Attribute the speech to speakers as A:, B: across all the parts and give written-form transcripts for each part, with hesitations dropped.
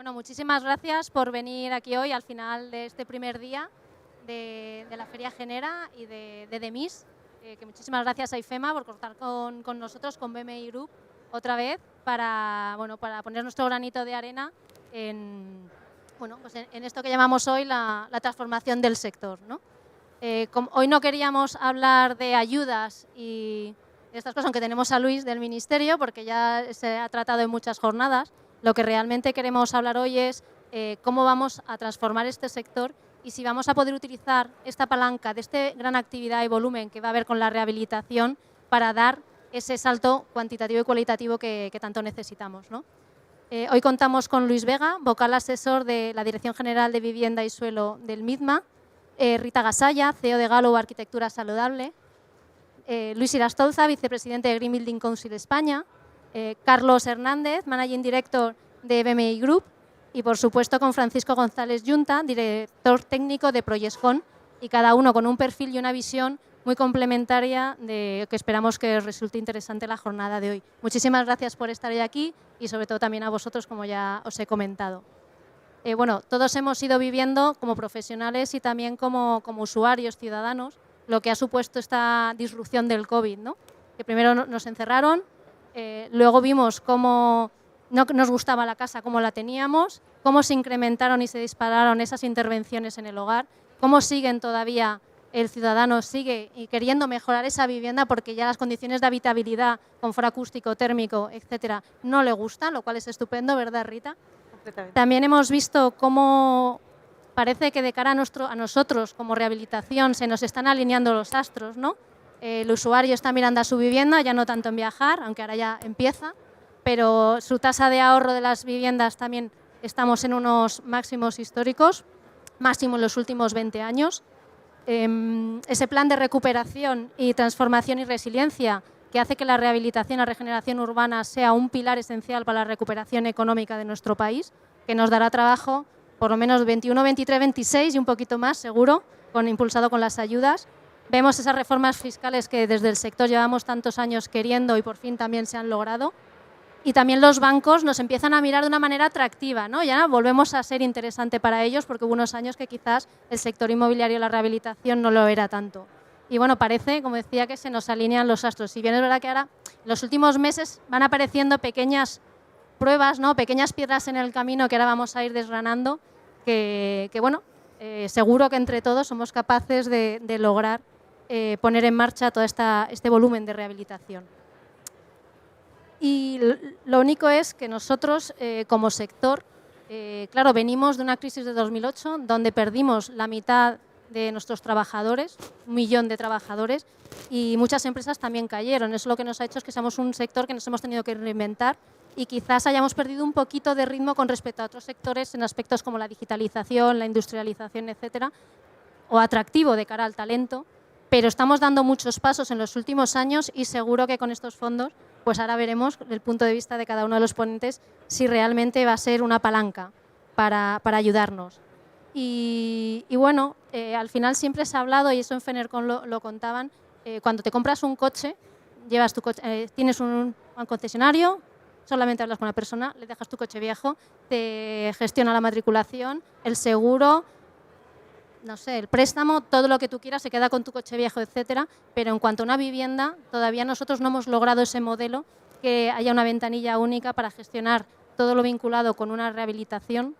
A: Bueno, muchísimas gracias por venir aquí hoy al final de este primer día de la Feria Genera y de Demis. Que muchísimas gracias a IFEMA por contar con nosotros, con BMI Group, otra vez para poner nuestro granito de arena en esto que llamamos hoy la transformación del sector, ¿no? Hoy no queríamos hablar de ayudas y de estas cosas, aunque tenemos a Luis del Ministerio, porque ya se ha tratado en muchas jornadas. Lo que realmente queremos hablar hoy es cómo vamos a transformar este sector y si vamos a poder utilizar esta palanca de esta gran actividad y volumen que va a haber con la rehabilitación para dar ese salto cuantitativo y cualitativo que tanto necesitamos, ¿no? Hoy contamos con Luis Vega, vocal asesor de la Dirección General de Vivienda y Suelo del MIDMA, Rita Gasalla, CEO de Gallo Arquitectura Saludable, Luis Irastolza, vicepresidente de Green Building Council España, Carlos Hernández, Managing Director de BMI Group y, por supuesto, con Francisco González Yunta, director técnico de Proyescon, y cada uno con un perfil y una visión muy complementaria de que esperamos que resulte interesante la jornada de hoy. Muchísimas gracias por estar hoy aquí y, sobre todo, también a vosotros, como ya os he comentado. Todos hemos ido viviendo como profesionales y también como usuarios, ciudadanos, lo que ha supuesto esta disrupción del COVID, ¿no? Que primero nos encerraron, luego vimos cómo no nos gustaba la casa como la teníamos, cómo se incrementaron y se dispararon esas intervenciones en el hogar, cómo siguen todavía, el ciudadano sigue queriendo mejorar esa vivienda porque ya las condiciones de habitabilidad, confort acústico, térmico, etcétera, no le gustan, lo cual es estupendo, ¿verdad, Rita? También hemos visto cómo parece que de cara a nosotros como rehabilitación se nos están alineando los astros, ¿no? El usuario está mirando a su vivienda, ya no tanto en viajar, aunque ahora ya empieza, pero su tasa de ahorro de las viviendas también estamos en unos máximos históricos, máximo en los últimos 20 años. Ese plan de recuperación y transformación y resiliencia que hace que la rehabilitación, la regeneración urbana sea un pilar esencial para la recuperación económica de nuestro país, que nos dará trabajo por lo menos 21, 23, 26 y un poquito más, seguro, impulsado con las ayudas. Vemos esas reformas fiscales que desde el sector llevamos tantos años queriendo y por fin también se han logrado. Y también los bancos nos empiezan a mirar de una manera atractiva, ¿no? Ya volvemos a ser interesante para ellos porque hubo unos años que quizás el sector inmobiliario y la rehabilitación no lo era tanto. Y bueno, parece, como decía, que se nos alinean los astros. Si bien es verdad que ahora, en los últimos meses, van apareciendo pequeñas pruebas, ¿no? Pequeñas piedras en el camino que ahora vamos a ir desgranando, seguro que entre todos somos capaces de lograr poner en marcha todo este volumen de rehabilitación. Y lo único es que nosotros, como sector, claro, venimos de una crisis de 2008 donde perdimos la mitad de nuestros trabajadores, 1 millón de trabajadores, y muchas empresas también cayeron. Eso lo que nos ha hecho es que seamos un sector que nos hemos tenido que reinventar y quizás hayamos perdido un poquito de ritmo con respecto a otros sectores en aspectos como la digitalización, la industrialización, etcétera, o atractivo de cara al talento, pero estamos dando muchos pasos en los últimos años y seguro que con estos fondos, pues ahora veremos desde el punto de vista de cada uno de los ponentes si realmente va a ser una palanca para ayudarnos. Y bueno, al final siempre se ha hablado, y eso en Fenercon lo contaban, cuando te compras un coche, llevas tu coche, tienes un concesionario, solamente hablas con la persona, le dejas tu coche viejo, te gestiona la matriculación, el seguro, no sé, el préstamo, todo lo que tú quieras, se queda con tu coche viejo, etcétera, pero en cuanto a una vivienda, todavía nosotros no hemos logrado ese modelo, que haya una ventanilla única para gestionar todo lo vinculado con una rehabilitación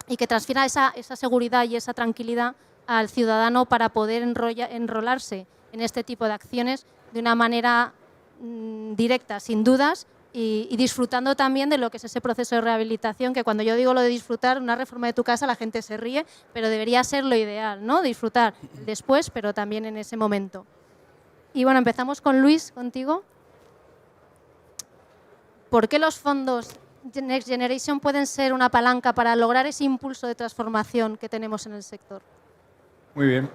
A: y que transfiera esa seguridad y esa tranquilidad al ciudadano para poder enrolarse en este tipo de acciones de una manera directa, sin dudas, y disfrutando también de lo que es ese proceso de rehabilitación, que cuando yo digo lo de disfrutar una reforma de tu casa la gente se ríe, pero debería ser lo ideal, ¿no? Disfrutar después, pero también en ese momento. Y bueno, empezamos con Luis, contigo. ¿Por qué los fondos Next Generation pueden ser una palanca para lograr ese impulso de transformación que tenemos en el sector?
B: Muy bien.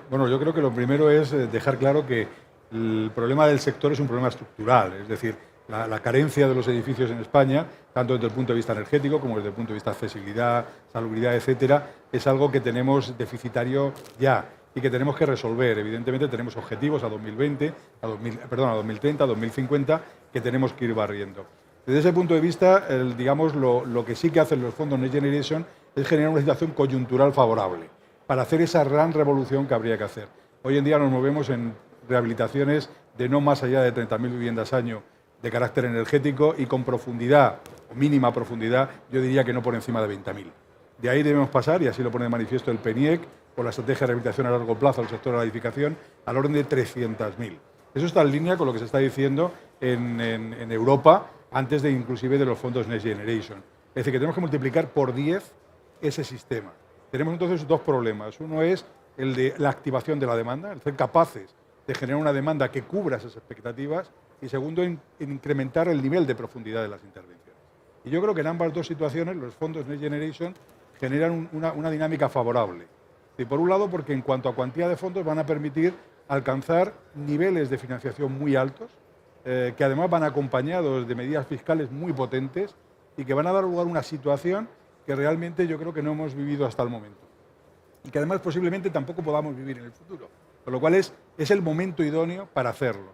B: Bueno, yo creo que lo primero es dejar claro que el problema del sector es un problema estructural, es decir, la carencia de los edificios en España, tanto desde el punto de vista energético como desde el punto de vista de accesibilidad, salubridad, etcétera, es algo que tenemos deficitario ya y que tenemos que resolver. Evidentemente tenemos objetivos a 2020, a 2030, a 2050, que tenemos que ir barriendo. Desde ese punto de vista, digamos, lo que sí que hacen los fondos Next Generation es generar una situación coyuntural favorable para hacer esa gran revolución que habría que hacer. Hoy en día nos movemos en rehabilitaciones de no más allá de 30.000 viviendas año de carácter energético y con profundidad, o mínima profundidad, yo diría que no por encima de 20.000. De ahí debemos pasar, y así lo pone de manifiesto el PENIEC, por la estrategia de rehabilitación a largo plazo del sector de la edificación, al orden de 300.000. Eso está en línea con lo que se está diciendo en Europa, antes de inclusive de los fondos Next Generation. Es decir, que tenemos que multiplicar por 10 ese sistema. Tenemos entonces dos problemas. Uno es el de la activación de la demanda, el ser capaces de generar una demanda que cubra esas expectativas, y segundo, en incrementar el nivel de profundidad de las intervenciones. Y yo creo que en ambas dos situaciones los fondos Next Generation generan una dinámica favorable. Y por un lado, porque en cuanto a cuantía de fondos van a permitir alcanzar niveles de financiación muy altos, que además van acompañados de medidas fiscales muy potentes y que van a dar lugar a una situación que realmente yo creo que no hemos vivido hasta el momento. Y que además posiblemente tampoco podamos vivir en el futuro. Con lo cual es el momento idóneo para hacerlo.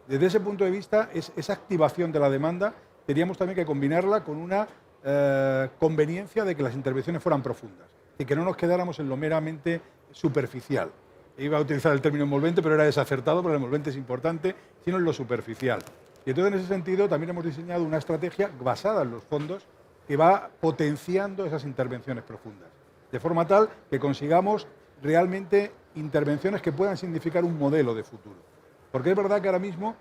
B: Desde ese punto de vista, esa activación de la demanda teníamos también que combinarla con una conveniencia de que las intervenciones fueran profundas y que no nos quedáramos en lo meramente superficial. Iba a utilizar el término envolvente, pero era desacertado, porque el envolvente es importante, sino en lo superficial. Y entonces, en ese sentido, también hemos diseñado una estrategia basada en los fondos que va potenciando esas intervenciones profundas, de forma tal que consigamos realmente intervenciones que puedan significar un modelo de futuro. Porque es verdad que ahora mismo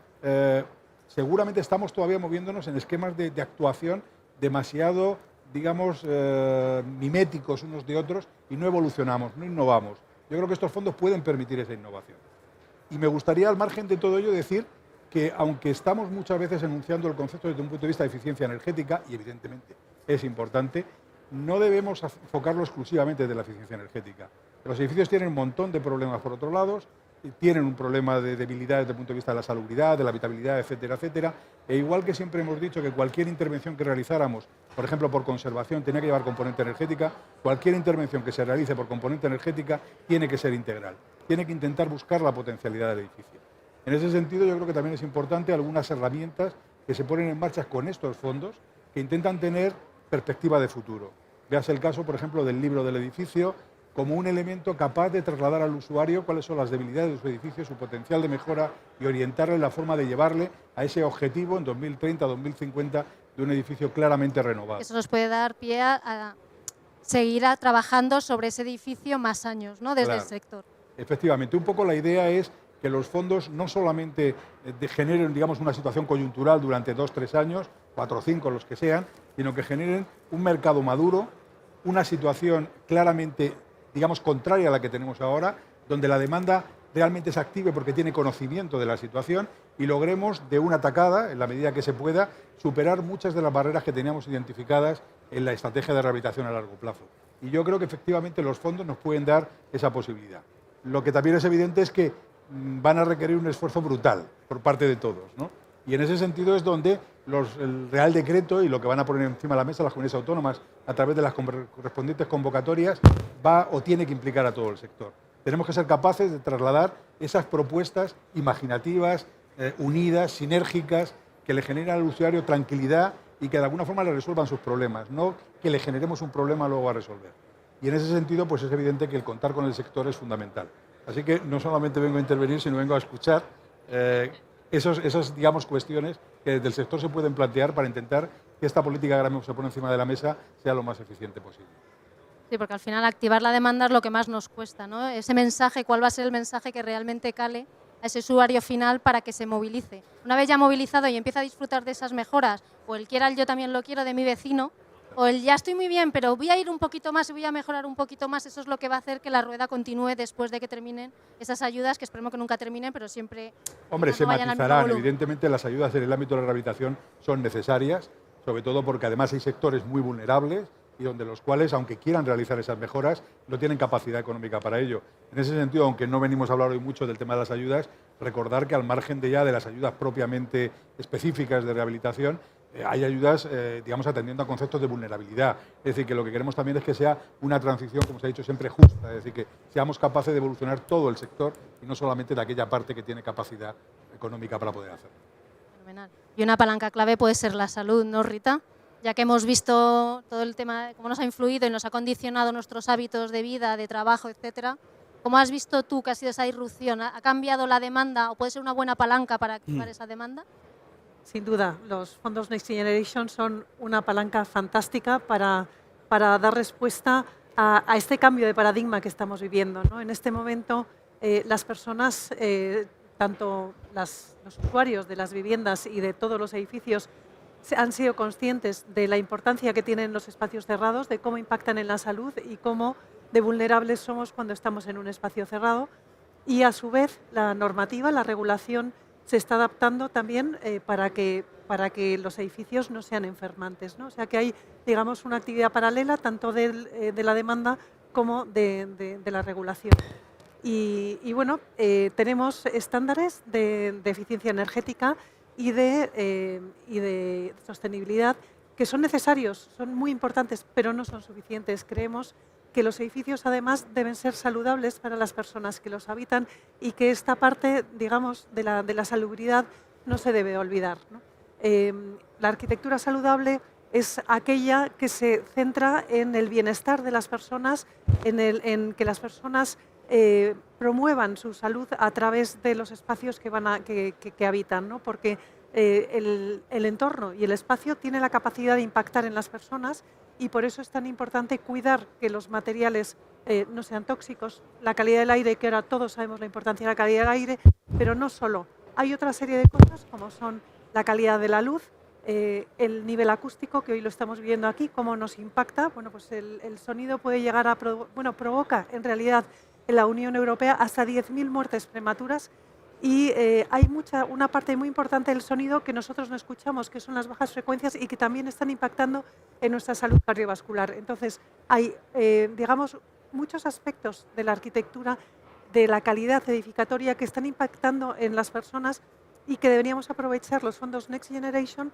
B: seguramente estamos todavía moviéndonos en esquemas de actuación demasiado, digamos, miméticos unos de otros y no evolucionamos, no innovamos. Yo creo que estos fondos pueden permitir esa innovación. Y me gustaría, al margen de todo ello, decir que aunque estamos muchas veces enunciando el concepto desde un punto de vista de eficiencia energética, y evidentemente es importante, no debemos enfocarlo exclusivamente de la eficiencia energética. Los edificios tienen un montón de problemas por otros lados, tienen un problema de debilidad desde el punto de vista de la salubridad, de la habitabilidad, etcétera, etcétera. E igual que siempre hemos dicho que cualquier intervención que realizáramos, por ejemplo por conservación, tenía que llevar componente energética, cualquier intervención que se realice por componente energética tiene que ser integral, tiene que intentar buscar la potencialidad del edificio. En ese sentido, yo creo que también es importante algunas herramientas que se ponen en marcha con estos fondos que intentan tener perspectiva de futuro. Veas el caso, por ejemplo, del libro del edificio, como un elemento capaz de trasladar al usuario cuáles son las debilidades de su edificio, su potencial de mejora y orientarle la forma de llevarle a ese objetivo en 2030, 2050 de un edificio claramente renovado.
A: Eso nos puede dar pie a seguir trabajando sobre ese edificio más años, ¿no? Desde el sector.
B: Efectivamente, un poco la idea es que los fondos no solamente generen, digamos, una situación coyuntural durante 2 o 3 años, 4 o 5, los que sean, sino que generen un mercado maduro, una situación claramente, digamos, contraria a la que tenemos ahora, donde la demanda realmente se active porque tiene conocimiento de la situación y logremos de una tacada, en la medida que se pueda, superar muchas de las barreras que teníamos identificadas en la estrategia de rehabilitación a largo plazo. Y yo creo que efectivamente los fondos nos pueden dar esa posibilidad. Lo que también es evidente es que van a requerir un esfuerzo brutal por parte de todos, ¿no? Y en ese sentido es donde el Real Decreto y lo que van a poner encima de la mesa las comunidades autónomas a través de las correspondientes convocatorias va o tiene que implicar a todo el sector. Tenemos que ser capaces de trasladar esas propuestas imaginativas, unidas, sinérgicas, que le generen al usuario tranquilidad y que de alguna forma le resuelvan sus problemas, no que le generemos un problema luego a resolver. Y en ese sentido, pues es evidente que el contar con el sector es fundamental. Así que no solamente vengo a intervenir, sino vengo a escuchar esas, digamos, cuestiones que desde el sector se pueden plantear para intentar que esta política que ahora mismo se pone encima de la mesa sea lo más eficiente posible.
A: Sí, porque al final activar la demanda es lo que más nos cuesta, ¿no? Ese mensaje, ¿cuál va a ser el mensaje que realmente cale a ese usuario final para que se movilice? Una vez ya movilizado y empieza a disfrutar de esas mejoras, o el quiera el yo también lo quiero de mi vecino, o el ya estoy muy bien, pero voy a ir un poquito más y voy a mejorar un poquito más, eso es lo que va a hacer que la rueda continúe después de que terminen esas ayudas, que esperemos que nunca terminen, pero siempre...
B: Hombre, se matizarán. Evidentemente las ayudas en el ámbito de la rehabilitación son necesarias, sobre todo porque además hay sectores muy vulnerables y donde los cuales, aunque quieran realizar esas mejoras, no tienen capacidad económica para ello. En ese sentido, aunque no venimos a hablar hoy mucho del tema de las ayudas, recordar que al margen de las ayudas propiamente específicas de rehabilitación, hay ayudas, digamos, atendiendo a conceptos de vulnerabilidad. Es decir, que lo que queremos también es que sea una transición, como se ha dicho siempre, justa. Es decir, que seamos capaces de evolucionar todo el sector y no solamente de aquella parte que tiene capacidad económica para poder hacerlo.
A: Fenomenal. Y una palanca clave puede ser la salud, ¿no, Rita? Ya que hemos visto todo el tema de cómo nos ha influido y nos ha condicionado nuestros hábitos de vida, de trabajo, etcétera. ¿Cómo has visto tú que ha sido esa irrupción? ¿Ha cambiado la demanda o puede ser una buena palanca para activar esa demanda?
C: Sin duda, los fondos Next Generation son una palanca fantástica para dar respuesta a este cambio de paradigma que estamos viviendo, ¿no? En este momento, las personas, tanto los usuarios de las viviendas y de todos los edificios, han sido conscientes de la importancia que tienen los espacios cerrados, de cómo impactan en la salud y cómo de vulnerables somos cuando estamos en un espacio cerrado. Y a su vez, la normativa, la regulación, se está adaptando también para que los edificios no sean enfermantes, ¿no? O sea que hay, digamos, una actividad paralela tanto de la demanda como de la regulación. Y bueno, tenemos estándares de eficiencia energética y de sostenibilidad que son necesarios, son muy importantes, pero no son suficientes. Creemos que los edificios además deben ser saludables para las personas que los habitan y que esta parte, digamos, de la salubridad no se debe olvidar, ¿no? La arquitectura saludable es aquella que se centra en el bienestar de las personas, en que las personas promuevan su salud a través de los espacios que habitan, ¿no? Porque el entorno y el espacio tiene la capacidad de impactar en las personas y por eso es tan importante cuidar que los materiales no sean tóxicos, la calidad del aire, que ahora todos sabemos la importancia de la calidad del aire, pero no solo. Hay otra serie de cosas como son la calidad de la luz, el nivel acústico, que hoy lo estamos viendo aquí, cómo nos impacta. Bueno, pues el sonido puede llegar a provoca en realidad en la Unión Europea hasta 10.000 muertes prematuras y hay una parte muy importante del sonido que nosotros no escuchamos, que son las bajas frecuencias y que también están impactando en nuestra salud cardiovascular. Entonces, hay, digamos, muchos aspectos de la arquitectura, de la calidad edificatoria que están impactando en las personas y que deberíamos aprovechar los fondos Next Generation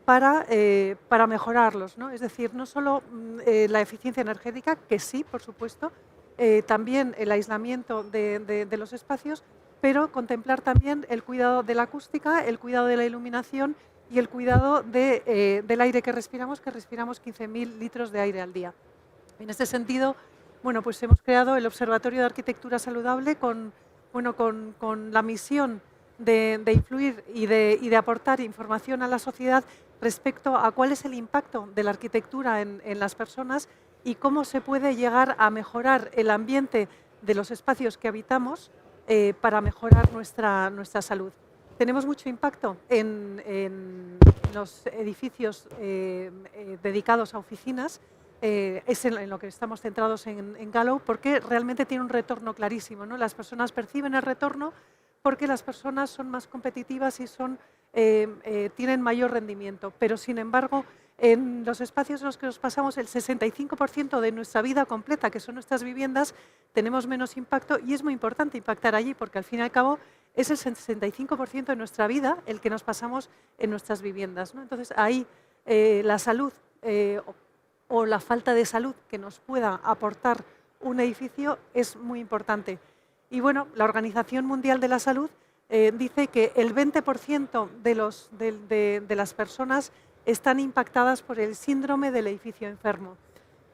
C: para mejorarlos, ¿no? Es decir, no solo la eficiencia energética, que sí, por supuesto, también el aislamiento de los espacios, pero contemplar también el cuidado de la acústica, el cuidado de la iluminación y el cuidado del aire que respiramos 15.000 litros de aire al día. En este sentido, bueno, pues hemos creado el Observatorio de Arquitectura Saludable con la misión de influir y de aportar información a la sociedad respecto a cuál es el impacto de la arquitectura en las personas y cómo se puede llegar a mejorar el ambiente de los espacios que habitamos para mejorar nuestra salud. Tenemos mucho impacto en los edificios dedicados a oficinas, es en lo que estamos centrados en Gallup, porque realmente tiene un retorno clarísimo, ¿no? Las personas perciben el retorno porque las personas son más competitivas y tienen mayor rendimiento, pero sin embargo, en los espacios en los que nos pasamos el 65% de nuestra vida completa, que son nuestras viviendas, tenemos menos impacto y es muy importante impactar allí porque al fin y al cabo es el 65% de nuestra vida el que nos pasamos en nuestras viviendas, ¿no? Entonces ahí la salud o la falta de salud que nos pueda aportar un edificio es muy importante. Y bueno, la Organización Mundial de la Salud dice que el 20% de las personas están impactadas por el síndrome del edificio enfermo.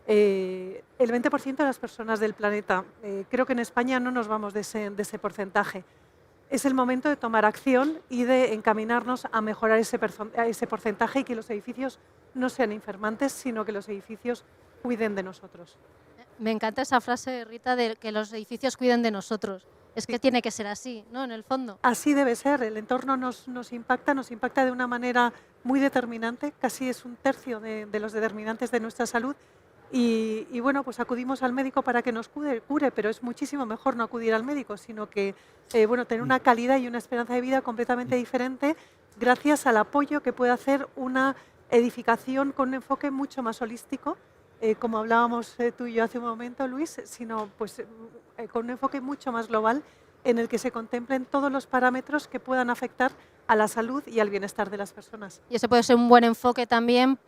C: El 20% de las personas del planeta. Creo que en España no nos vamos de ese porcentaje. Es el momento de tomar acción y de encaminarnos a mejorar ese porcentaje y que los edificios no sean enfermantes, sino que los edificios cuiden de nosotros.
A: Me encanta esa frase, Rita, de que los edificios cuiden de nosotros. Es que tiene que ser así, ¿no? En el fondo.
C: Así debe ser. El entorno nos impacta de una manera muy determinante, casi es un tercio de los determinantes de nuestra salud. Y bueno, pues acudimos al médico para que nos cure, pero es muchísimo mejor no acudir al médico, sino que tener una calidad y una esperanza de vida completamente diferente gracias al apoyo que puede hacer una edificación con un enfoque mucho más holístico, como hablábamos tú y yo hace un momento, Luis, sino pues con un enfoque mucho más global en el que se contemplen todos los parámetros que puedan afectar a la salud y al bienestar de las personas.
A: Y ese puede ser un buen enfoque también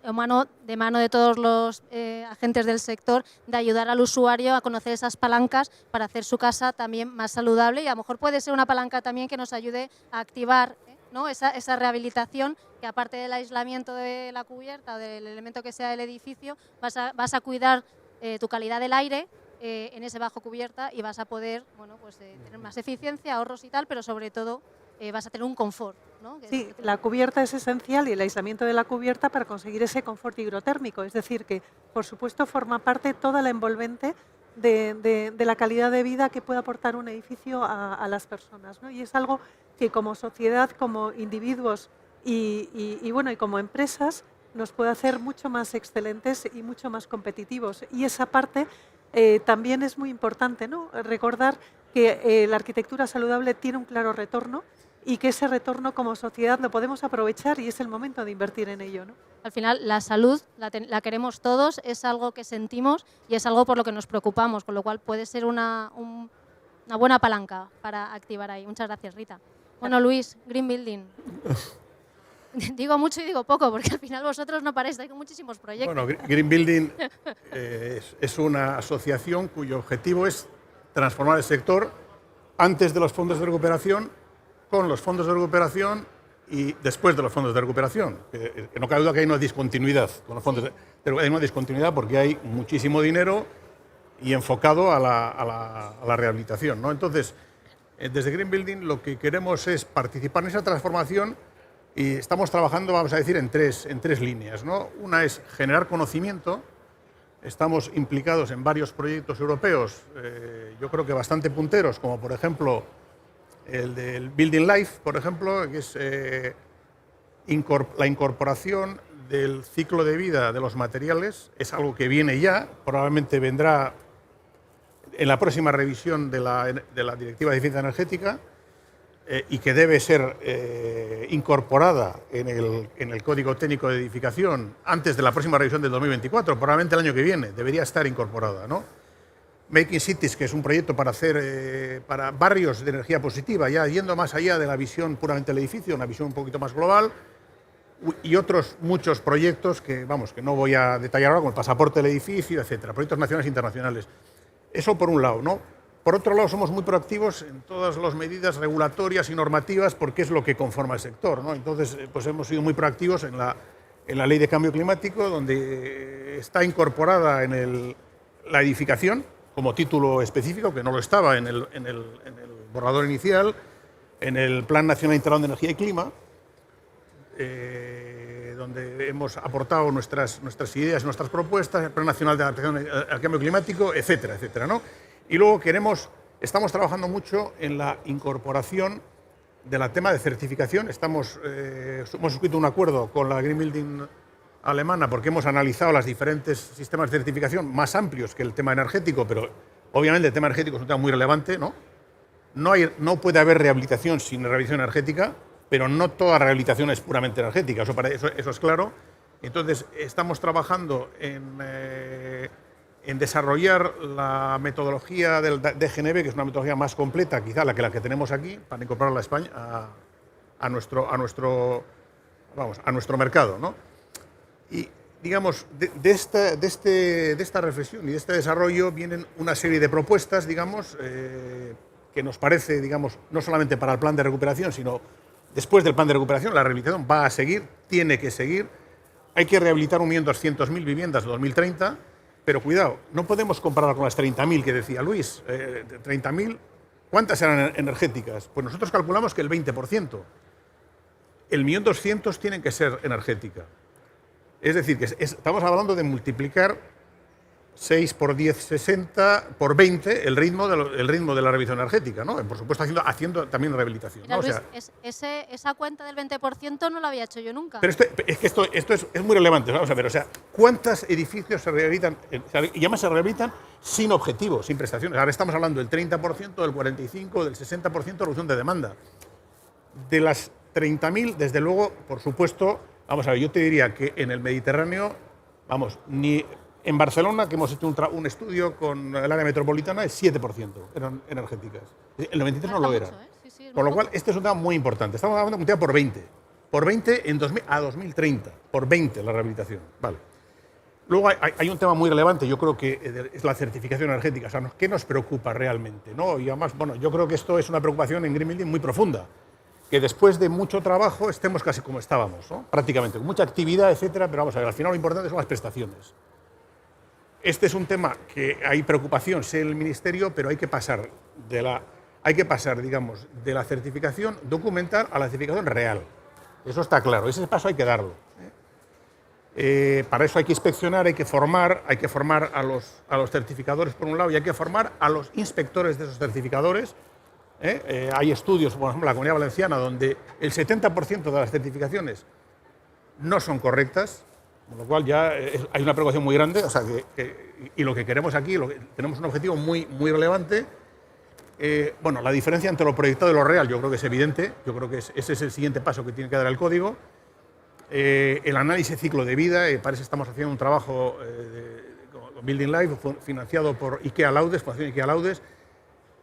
A: de mano de todos los agentes del sector, de ayudar al usuario a conocer esas palancas para hacer su casa también más saludable y a lo mejor puede ser una palanca también que nos ayude a activar ¿no? Esa rehabilitación, que aparte del aislamiento de la cubierta o del elemento que sea del edificio, vas a cuidar tu calidad del aire en ese bajo cubierta y vas a poder, bueno, pues, tener más eficiencia, ahorros y tal, pero sobre todo vas a tener un confort, ¿no?
C: Sí, la cubierta es esencial y el aislamiento de la cubierta para conseguir ese confort higrotérmico. Es decir, que por supuesto forma parte toda la envolvente de la calidad de vida que puede aportar un edificio a las personas, ¿no? Y es algo que como sociedad, como individuos y como empresas nos puede hacer mucho más excelentes y mucho más competitivos. Y esa parte también es muy importante, ¿no? Recordar que la arquitectura saludable tiene un claro retorno y que ese retorno como sociedad lo podemos aprovechar y es el momento de invertir en ello, ¿no?
A: Al final, la salud la queremos todos, es algo que sentimos y es algo por lo que nos preocupamos, con lo cual puede ser una buena palanca para activar ahí. Muchas gracias, Rita. Bueno, Luis, Green Building. Digo mucho y digo poco, porque al final vosotros no paráis, hay muchísimos proyectos.
D: Bueno, Green Building es una asociación cuyo objetivo es transformar el sector antes de los fondos de recuperación, con los fondos de recuperación y después de los fondos de recuperación. Que no cabe duda que hay una discontinuidad con los fondos. Hay una discontinuidad porque hay muchísimo dinero y enfocado a la rehabilitación, ¿no? Entonces, desde Green Building lo que queremos es participar en esa transformación y estamos trabajando, vamos a decir, en tres líneas, ¿no? Una es generar conocimiento. Estamos implicados en varios proyectos europeos, yo creo que bastante punteros, como por ejemplo el del Building Life, por ejemplo, que es la incorporación del ciclo de vida de los materiales. Es algo que viene ya, probablemente vendrá en la próxima revisión de la Directiva de Eficiencia Energética y que debe ser incorporada en el Código Técnico de Edificación antes de la próxima revisión del 2024, probablemente el año que viene, debería estar incorporada, ¿no? Making Cities, que es un proyecto para hacer para barrios de energía positiva, ya yendo más allá de la visión puramente del edificio, una visión un poquito más global, y otros muchos proyectos que, vamos, que no voy a detallar ahora, como el pasaporte del edificio, etcétera, proyectos nacionales e internacionales. Eso por un lado, ¿no? Por otro lado, somos muy proactivos en todas las medidas regulatorias y normativas porque es lo que conforma el sector, ¿no? Entonces, pues hemos sido muy proactivos en la Ley de Cambio Climático, donde está incorporada en la edificación como título específico, que no lo estaba en el borrador inicial, en el Plan Nacional Integrado de Energía y Clima, donde hemos aportado nuestras ideas, nuestras propuestas, el Plan Nacional de Adaptación al Cambio Climático, etcétera, etcétera, ¿no? Y luego estamos trabajando mucho en la incorporación del tema de certificación. Hemos suscrito un acuerdo con la Green Building alemana porque hemos analizado los diferentes sistemas de certificación más amplios que el tema energético, pero obviamente el tema energético es un tema muy relevante, ¿no? No puede haber rehabilitación sin rehabilitación energética, pero no toda rehabilitación es puramente energética, eso es claro. Entonces, estamos trabajando en desarrollar la metodología del DGNB, que es una metodología más completa, quizá la que tenemos aquí, para incorporarla a España, a nuestro mercado, ¿no? Y, digamos, de esta reflexión y de este desarrollo vienen una serie de propuestas, digamos, que nos parece, digamos, no solamente para el plan de recuperación, sino después del plan de recuperación, la rehabilitación va a seguir, tiene que seguir. Hay que rehabilitar 1.200.000 viviendas de 2030, pero cuidado, no podemos compararla con las 30.000 que decía Luis. 30.000, ¿cuántas eran energéticas? Pues nosotros calculamos que el 20%. El 1.200.000 tienen que ser energéticas. Es decir, que estamos hablando de multiplicar 6 por 10, 60, por 20 el ritmo de la revisión energética, ¿no? Por supuesto, haciendo también rehabilitación.
A: Mira,
D: ¿no?
A: Luis, esa cuenta del 20% no la había hecho yo nunca.
D: Pero esto es muy relevante. Vamos a ver, o sea, ¿cuántos edificios se rehabilitan? Y además se rehabilitan sin objetivos, sin prestaciones. Ahora estamos hablando del 30%, del 45%, del 60% de reducción de demanda. De las 30.000, desde luego, por supuesto, vamos a ver, yo te diría que en el Mediterráneo, vamos, ni en Barcelona, que hemos hecho un estudio con el área metropolitana, el 7% eran energéticas. El 93% no lo era.
A: Mucho, ¿eh? Sí,
D: Por lo cual, este es un tema muy importante. Estamos hablando de un tema por 20. Por 20 a 2030. Por 20 la rehabilitación. Vale. Luego hay un tema muy relevante, yo creo que es la certificación energética. O sea, ¿qué nos preocupa realmente? ¿No? Y además, bueno, yo creo que esto es una preocupación en Green Building muy profunda. que después de mucho trabajo estemos casi como estábamos, ¿no? Prácticamente, con mucha actividad, etcétera, pero vamos a ver, al final lo importante son las prestaciones. Este es un tema que hay preocupación, sé en el Ministerio, pero hay que pasar, digamos, de la certificación documental a la certificación real. Eso está claro, ese paso hay que darlo. Para eso hay que inspeccionar, hay que formar a los certificadores por un lado y hay que formar a los inspectores de esos certificadores. Hay estudios, por ejemplo, en la Comunidad Valenciana, donde el 70% de las certificaciones no son correctas, con lo cual ya hay una preocupación muy grande, o sea, y lo que queremos aquí, tenemos un objetivo muy, muy relevante. Bueno, la diferencia entre lo proyectado y lo real yo creo que es evidente, yo creo que ese es el siguiente paso que tiene que dar el código. El análisis de ciclo de vida, para eso estamos haciendo un trabajo con Building Life, financiado por IKEA Laudes, Fundación IKEA Laudes.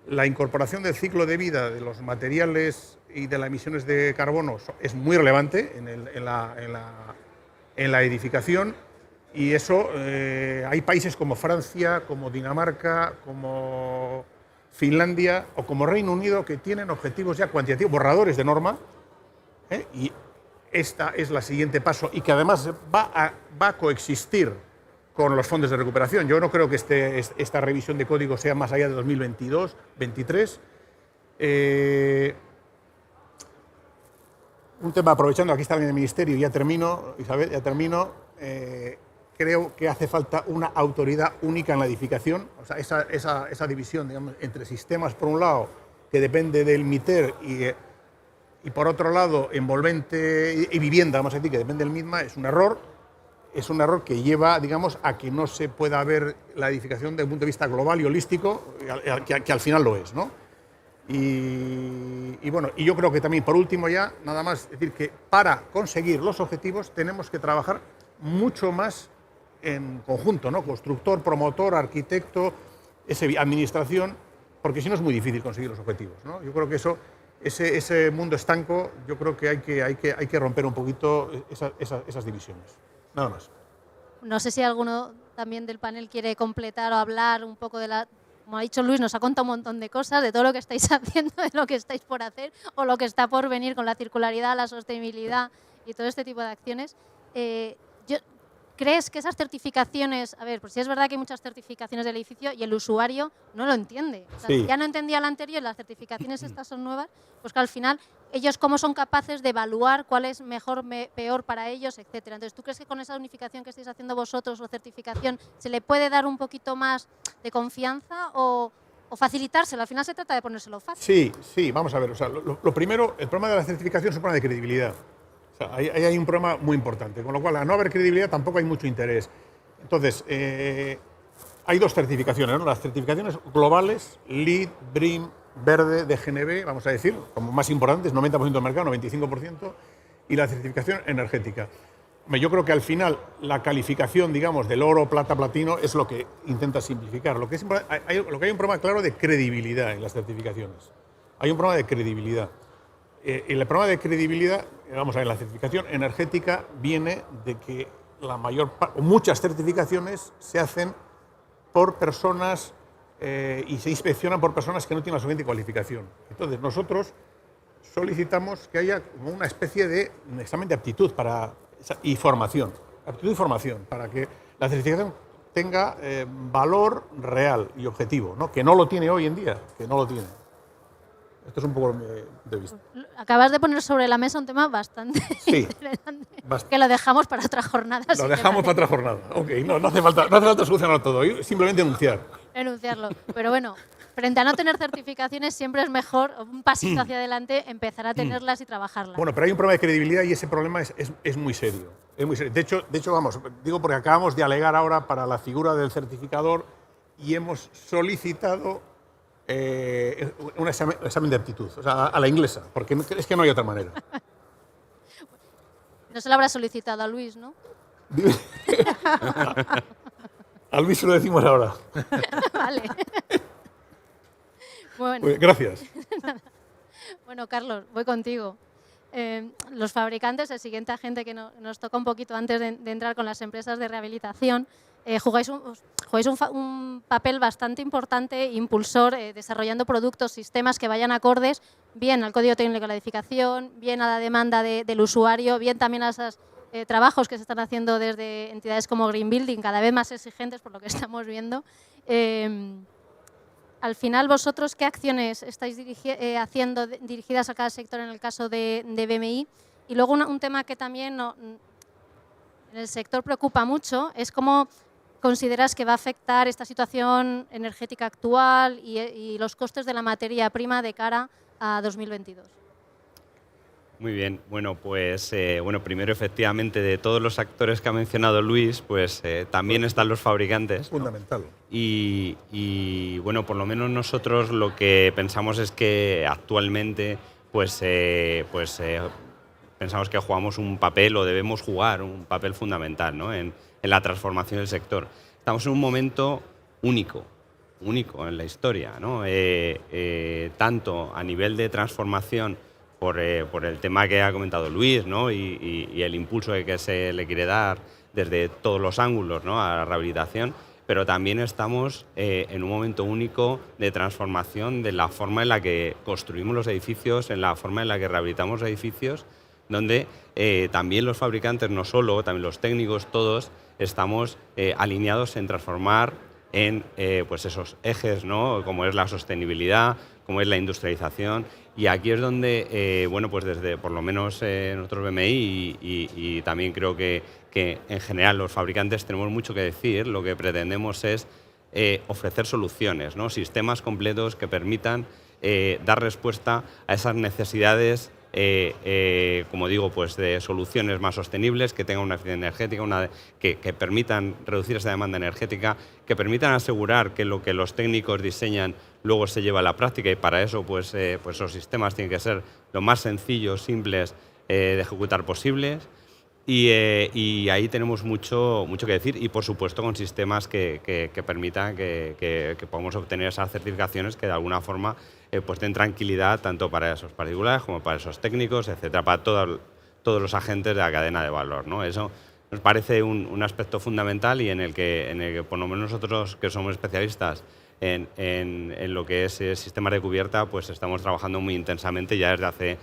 D: La incorporación del ciclo de vida de los materiales y de las emisiones de carbono es muy relevante en la edificación, y eso hay países como Francia, como Dinamarca, como Finlandia o como Reino Unido que tienen objetivos ya cuantitativos, borradores de norma, y esta es la siguiente paso y que además va a coexistir con los fondos de recuperación. Yo no creo que esta revisión de código sea más allá de 2022-23. Un tema, aprovechando, aquí está en el Ministerio, ya termino, Isabel, ya termino. Creo que hace falta una autoridad única en la edificación, o sea, esa división, digamos, entre sistemas, por un lado, que depende del MITER, y por otro lado, envolvente y vivienda, vamos a decir, que depende del MITMA, es un error. Es un error que lleva, digamos, a que no se pueda ver la edificación desde un punto de vista global y holístico, que al final lo es, ¿no? Y bueno, y yo creo que también, por último ya, nada más decir que para conseguir los objetivos tenemos que trabajar mucho más en conjunto, ¿no? Constructor, promotor, arquitecto, administración, porque si no es muy difícil conseguir los objetivos, ¿no? Yo creo que ese mundo estanco, yo creo que hay que romper un poquito esas divisiones. Nada más.
A: No sé si alguno también del panel quiere completar o hablar un poco de la... Como ha dicho Luis, nos ha contado un montón de cosas, de todo lo que estáis haciendo, de lo que estáis por hacer o lo que está por venir con la circularidad, la sostenibilidad y todo este tipo de acciones. ¿Crees que esas certificaciones, a ver, pues sí es verdad que hay muchas certificaciones del edificio y el usuario no lo entiende? O sea,
D: Sí.
A: Ya no entendía la anterior, las certificaciones estas son nuevas, pues que al final ellos cómo son capaces de evaluar cuál es mejor, peor para ellos, etcétera. Entonces, ¿tú crees que con esa unificación que estáis haciendo vosotros o certificación se le puede dar un poquito más de confianza o facilitárselo? Al final se trata de ponérselo fácil.
D: Sí, vamos a ver. O sea, lo primero, el problema de la certificación es un problema de credibilidad. O sea, ahí hay un problema muy importante, con lo cual, al no haber credibilidad, tampoco hay mucho interés. Entonces, hay dos certificaciones, ¿no? Las certificaciones globales, LEED, BREEAM, Verde, DGNB, vamos a decir, como más importantes, 90% del mercado, 95%, y la certificación energética. Yo creo que al final la calificación, digamos, del oro, plata, platino es lo que intenta simplificar. Lo que hay un problema claro de credibilidad en las certificaciones. Hay un problema de credibilidad. El problema de credibilidad, vamos a ver, la certificación energética viene de que muchas certificaciones se hacen por personas y se inspeccionan por personas que no tienen la suficiente cualificación. Entonces, nosotros solicitamos que haya como una especie de examen de aptitud y formación. Aptitud y formación, para que la certificación tenga valor real y objetivo, ¿no? Que no lo tiene hoy en día, que no lo tiene. Esto es un poco de vista.
A: Acabas de poner sobre la mesa un tema bastante interesante, que lo dejamos para otra jornada.
D: Lo dejamos para otra jornada. Ok, no hace falta solucionar todo, simplemente
A: enunciarlo. Pero bueno, frente a no tener certificaciones siempre es mejor, un pasito hacia adelante, empezar a tenerlas y trabajarlas.
D: Bueno, pero hay un problema de credibilidad y ese problema es muy serio. Es muy serio. De hecho, vamos, digo porque acabamos de alegar ahora para la figura del certificador y hemos solicitado un examen de aptitud, o sea, a la inglesa, porque es que no hay otra manera.
A: No se lo habrá solicitado a Luis, ¿no?
D: A Luis se lo decimos ahora.
A: Vale. Bueno.
D: Pues, gracias.
A: Bueno, Carlos, voy contigo. Los fabricantes, el siguiente agente que nos toca un poquito antes de entrar con las empresas de rehabilitación, jugáis un papel bastante importante, impulsor, desarrollando productos, sistemas que vayan acordes bien al código técnico de la edificación, bien a la demanda del usuario, bien también a esos trabajos que se están haciendo desde entidades como Green Building, cada vez más exigentes por lo que estamos viendo. Al final, vosotros, ¿qué acciones estáis haciendo dirigidas a cada sector en el caso de BMI? Y luego un tema que también en el sector preocupa mucho es cómo consideras que va a afectar esta situación energética actual y los costes de la materia prima de cara a 2022.
E: Muy bien, bueno, pues primero efectivamente de todos los actores que ha mencionado Luis, pues también están los fabricantes.
D: Fundamental.
E: ¿No? Y bueno, por lo menos nosotros lo que pensamos es que actualmente pensamos que jugamos un papel o debemos jugar un papel fundamental, ¿no? en la transformación del sector. Estamos en un momento único en la historia, ¿no? Tanto a nivel de transformación por el tema que ha comentado Luis, ¿no? y el impulso que se le quiere dar desde todos los ángulos, ¿no? a la rehabilitación, pero también estamos en un momento único de transformación de la forma en la que construimos los edificios, en la forma en la que rehabilitamos edificios, donde también los fabricantes, no solo, también los técnicos, todos estamos alineados en transformar en esos ejes, ¿no? Como es la sostenibilidad, como es la industrialización. Y aquí es donde, desde por lo menos nosotros BMI y también creo que en general los fabricantes tenemos mucho que decir. Lo que pretendemos es ofrecer soluciones, ¿no? Sistemas completos que permitan dar respuesta a esas necesidades, como digo, pues de soluciones más sostenibles, que tengan una eficiencia energética, que permitan reducir esa demanda energética, que permitan asegurar que lo que los técnicos diseñan luego se lleva a la práctica, y para eso pues esos sistemas tienen que ser lo más sencillos, simples de ejecutar posibles. Y ahí tenemos mucho que decir, y por supuesto con sistemas que permitan que podamos obtener esas certificaciones que de alguna forma pues den tranquilidad tanto para esos particulares como para esos técnicos, etcétera, para todos los agentes de la cadena de valor, ¿no? Eso nos parece un aspecto fundamental y en el que por lo menos nosotros, que somos especialistas en lo que es sistemas de cubierta, pues estamos trabajando muy intensamente ya desde hace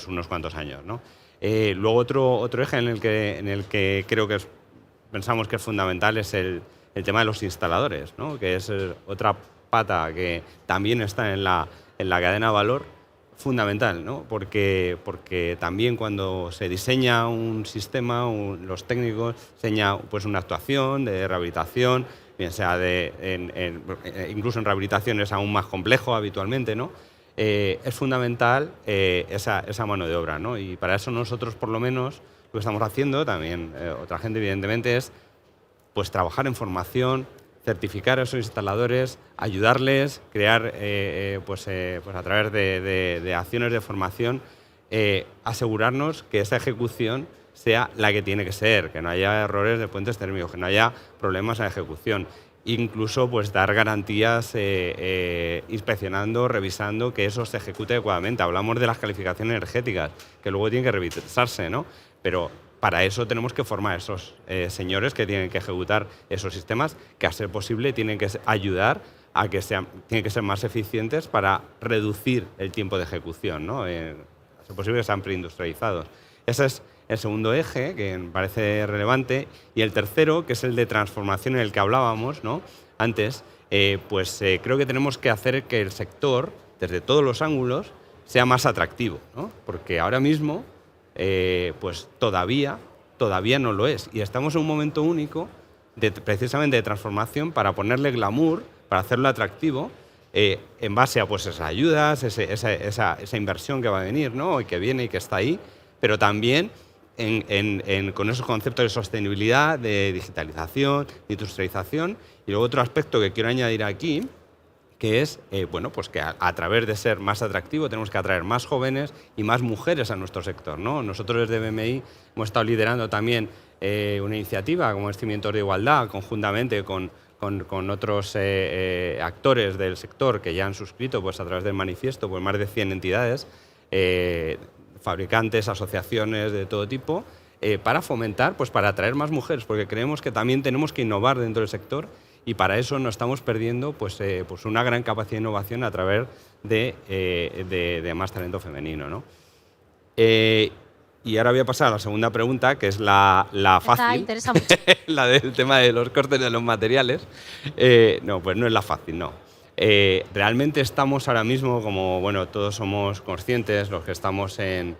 E: unos cuantos años, ¿no? Luego otro eje en el que creo que pensamos que es fundamental es el tema de los instaladores, ¿no? Que es otra pata que también está en la cadena de valor, fundamental, ¿no? Porque también cuando se diseña un sistema, los técnicos diseñan pues una actuación de rehabilitación, bien sea incluso en rehabilitación es aún más complejo habitualmente, ¿no? Es fundamental esa mano de obra, ¿no? Y para eso nosotros, por lo menos, lo que estamos haciendo, también otra gente evidentemente, es pues trabajar en formación, certificar a esos instaladores, ayudarles, crear a través de acciones de formación, asegurarnos que esa ejecución sea la que tiene que ser, que no haya errores de puentes térmicos, que no haya problemas en la ejecución. Incluso pues dar garantías inspeccionando, revisando que eso se ejecute adecuadamente. Hablamos de las calificaciones energéticas, que luego tienen que revisarse, ¿no? Pero para eso tenemos que formar a esos señores que tienen que ejecutar esos sistemas, que a ser posible tienen que ayudar a que tienen que ser más eficientes para reducir el tiempo de ejecución, ¿no? A ser posible que sean preindustrializados. Ese es el segundo eje, que me parece relevante, y el tercero, que es el de transformación en el que hablábamos, ¿no? Antes, creo que tenemos que hacer que el sector, desde todos los ángulos, sea más atractivo, ¿no? Porque ahora mismo todavía no lo es, y estamos en un momento único precisamente de transformación para ponerle glamour, para hacerlo atractivo, en base a pues esas ayudas, esa inversión que va a venir, ¿no? Y que viene y que está ahí, pero también con esos conceptos de sostenibilidad, de digitalización, de industrialización. Y luego otro aspecto que quiero añadir aquí, que es que a través de ser más atractivo tenemos que atraer más jóvenes y más mujeres a nuestro sector, ¿no? Nosotros desde BMI hemos estado liderando también una iniciativa como es Cimientos de Igualdad, conjuntamente con otros actores del sector que ya han suscrito pues, a través del manifiesto más de 100 entidades, fabricantes, asociaciones de todo tipo, para fomentar, pues para atraer más mujeres, porque creemos que también tenemos que innovar dentro del sector y para eso no estamos perdiendo pues una gran capacidad de innovación a través de más talento femenino, ¿no? Y ahora voy a pasar a la segunda pregunta, que es la fácil.
A: Esta interesa mucho.
E: La del tema de los costes de los materiales. No, pues no es la fácil, no. Realmente estamos ahora mismo, como bueno, todos somos conscientes, los que estamos en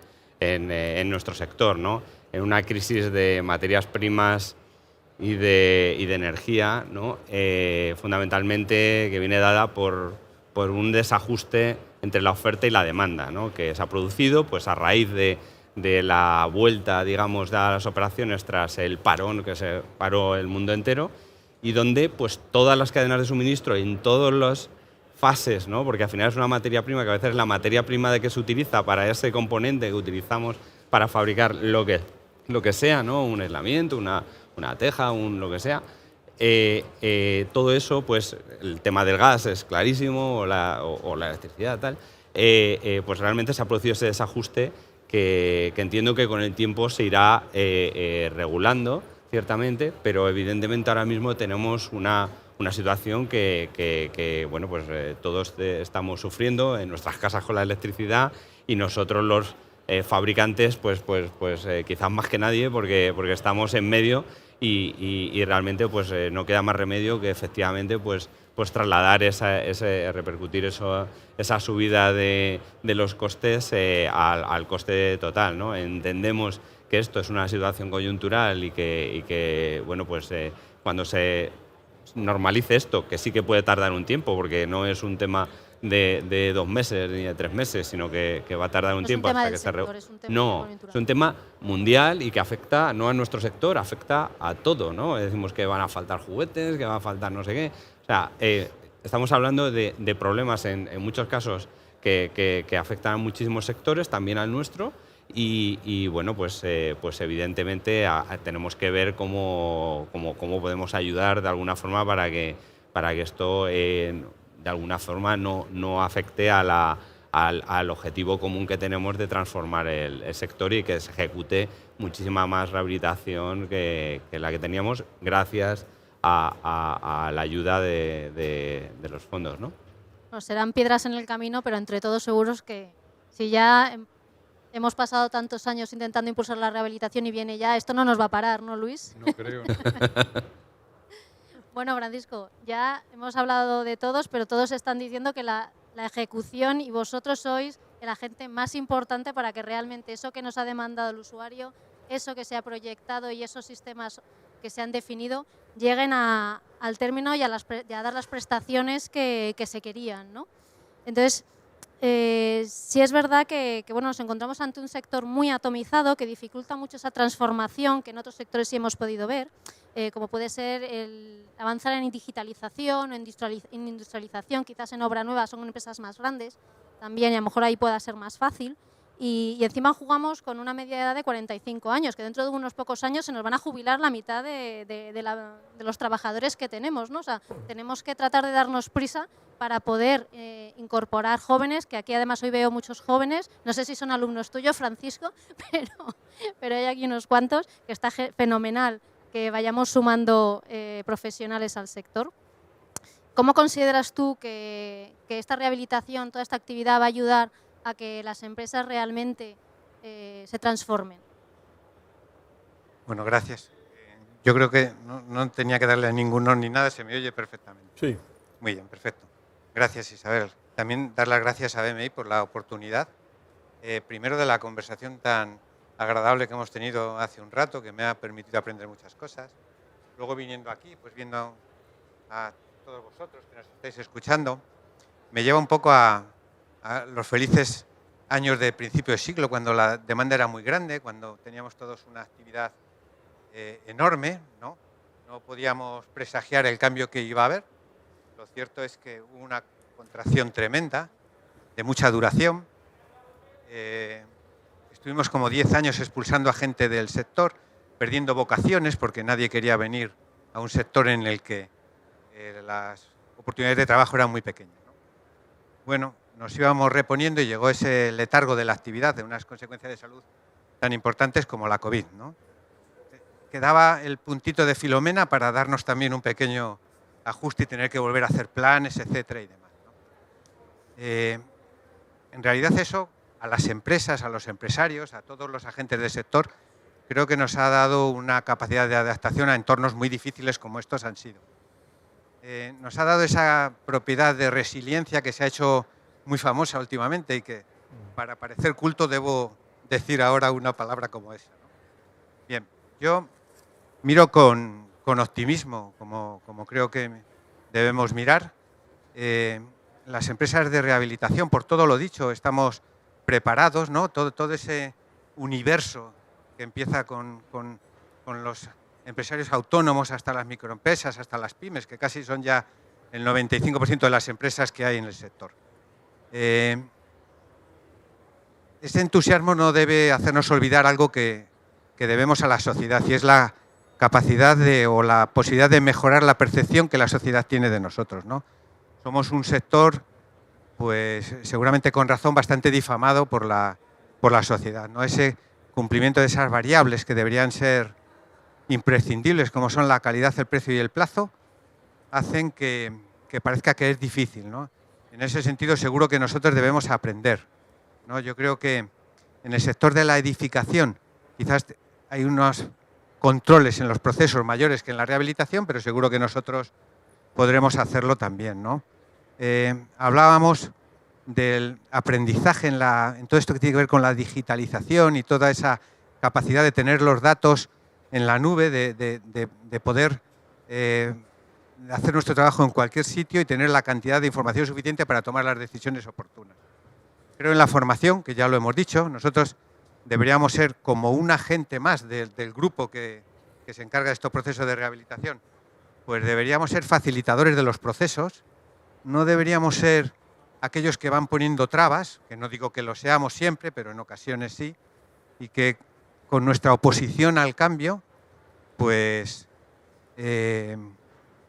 E: nuestro sector, ¿no? En una crisis de materias primas y de energía, ¿no? Fundamentalmente que viene dada por un desajuste entre la oferta y la demanda, ¿no? Que se ha producido pues, a raíz de la vuelta, digamos, de las operaciones tras el parón, que se paró el mundo entero, y donde pues, todas las cadenas de suministro en todas las fases, ¿no? Porque al final es una materia prima que a veces es la materia prima de que se utiliza para ese componente que utilizamos para fabricar lo que sea, ¿no? Un aislamiento, una teja, lo que sea. Todo eso, pues el tema del gas es clarísimo, o la electricidad, tal, pues realmente se ha producido ese desajuste que entiendo que con el tiempo se irá regulando, ciertamente, pero evidentemente ahora mismo tenemos una situación que bueno, pues todos estamos sufriendo en nuestras casas con la electricidad y nosotros los fabricantes, pues quizás más que nadie, porque estamos en medio y realmente pues no queda más remedio que efectivamente pues trasladar repercutir esa subida de los costes al coste total, ¿no? Entendemos que esto es una situación coyuntural y que bueno, pues cuando se normalice esto, que sí que puede tardar un tiempo, porque no es un tema de 2 meses ni de 3 meses, sino que va a tardar un tiempo hasta que se No, es un tema mundial y que afecta no a nuestro sector, afecta a todo, ¿no? Decimos que van a faltar juguetes, que va a faltar no sé qué. O sea, estamos hablando de problemas en muchos casos que afectan a muchísimos sectores, también al nuestro, y bueno, pues evidentemente tenemos que ver cómo podemos ayudar de alguna forma para que esto de alguna forma no afecte al objetivo común que tenemos de transformar el sector y que se ejecute muchísima más rehabilitación que la que teníamos gracias a la ayuda de los fondos, ¿no?
A: Bueno, serán piedras en el camino, pero entre todos seguros que si ya hemos pasado tantos años intentando impulsar la rehabilitación y viene ya, esto no nos va a parar, ¿no, Luis?
B: No creo.
A: Bueno, Francisco, ya hemos hablado de todos, pero todos están diciendo que la ejecución y vosotros sois el agente más importante para que realmente eso que nos ha demandado el usuario, eso que se ha proyectado y esos sistemas que se han definido lleguen al término y a dar las prestaciones que se querían, ¿no? Entonces, sí es verdad que bueno, nos encontramos ante un sector muy atomizado que dificulta mucho esa transformación que en otros sectores sí hemos podido ver, como puede ser el avanzar en digitalización o en industrialización, quizás en obra nueva son empresas más grandes también y a lo mejor ahí pueda ser más fácil. Y encima jugamos con una media edad de 45 años, que dentro de unos pocos años se nos van a jubilar la mitad de los trabajadores que tenemos, ¿no? O sea, tenemos que tratar de darnos prisa para poder incorporar jóvenes, que aquí además hoy veo muchos jóvenes, no sé si son alumnos tuyos, Francisco, pero hay aquí unos cuantos, que está fenomenal que vayamos sumando profesionales al sector. ¿Cómo consideras tú que esta rehabilitación, toda esta actividad va a ayudar a que las empresas realmente se transformen?
F: Bueno, gracias. Yo creo que no tenía que darle a ninguno ni nada, se me oye perfectamente.
B: Sí.
F: Muy bien, perfecto. Gracias, Isabel. También dar las gracias a BMI por la oportunidad, primero de la conversación tan agradable que hemos tenido hace un rato, que me ha permitido aprender muchas cosas. Luego viniendo aquí, pues viendo a todos vosotros que nos estáis escuchando, me lleva un poco a los felices años de principio de siglo, cuando la demanda era muy grande, cuando teníamos todos una actividad enorme, ¿no? No podíamos presagiar el cambio que iba a haber. Lo cierto es que hubo una contracción tremenda, de mucha duración. Estuvimos como 10 años expulsando a gente del sector, perdiendo vocaciones, porque nadie quería venir a un sector en el que las oportunidades de trabajo eran muy pequeñas, ¿no? Bueno, nos íbamos reponiendo y llegó ese letargo de la actividad, de unas consecuencias de salud tan importantes como la COVID, ¿no? quedaba el puntito de Filomena para darnos también un pequeño ajuste y tener que volver a hacer planes, etcétera y demás, ¿no? En realidad eso a las empresas, a los empresarios, a todos los agentes del sector, creo que nos ha dado una capacidad de adaptación a entornos muy difíciles como estos han sido. Nos ha dado esa propiedad de resiliencia que se ha hecho muy famosa últimamente y que para parecer culto debo decir ahora una palabra como esa, ¿no? Bien, yo miro con optimismo, como creo que debemos mirar. Las empresas de rehabilitación, por todo lo dicho, estamos preparados, ¿no? Todo ese universo que empieza con los empresarios autónomos hasta las microempresas, hasta las pymes, que casi son ya el 95% de las empresas que hay en el sector. Ese entusiasmo no debe hacernos olvidar algo que debemos a la sociedad, y es la capacidad o la posibilidad de mejorar la percepción que la sociedad tiene de nosotros, ¿no? Somos un sector, pues seguramente con razón, bastante difamado por la sociedad, ¿no? Ese cumplimiento de esas variables que deberían ser imprescindibles, como son la calidad, el precio y el plazo, hacen que parezca que es difícil, ¿no? En ese sentido, seguro que nosotros debemos aprender, ¿no? Yo creo que en el sector de la edificación quizás hay unos controles en los procesos mayores que en la rehabilitación, pero seguro que nosotros podremos hacerlo también, ¿no? Hablábamos del aprendizaje en todo esto que tiene que ver con la digitalización y toda esa capacidad de tener los datos en la nube, de poder hacer nuestro trabajo en cualquier sitio y tener la cantidad de información suficiente para tomar las decisiones oportunas. Creo en la formación, que ya lo hemos dicho, nosotros deberíamos ser como un agente más del grupo que se encarga de estos procesos de rehabilitación. Pues deberíamos ser facilitadores de los procesos, no deberíamos ser aquellos que van poniendo trabas, que no digo que lo seamos siempre, pero en ocasiones sí, y que con nuestra oposición al cambio, pues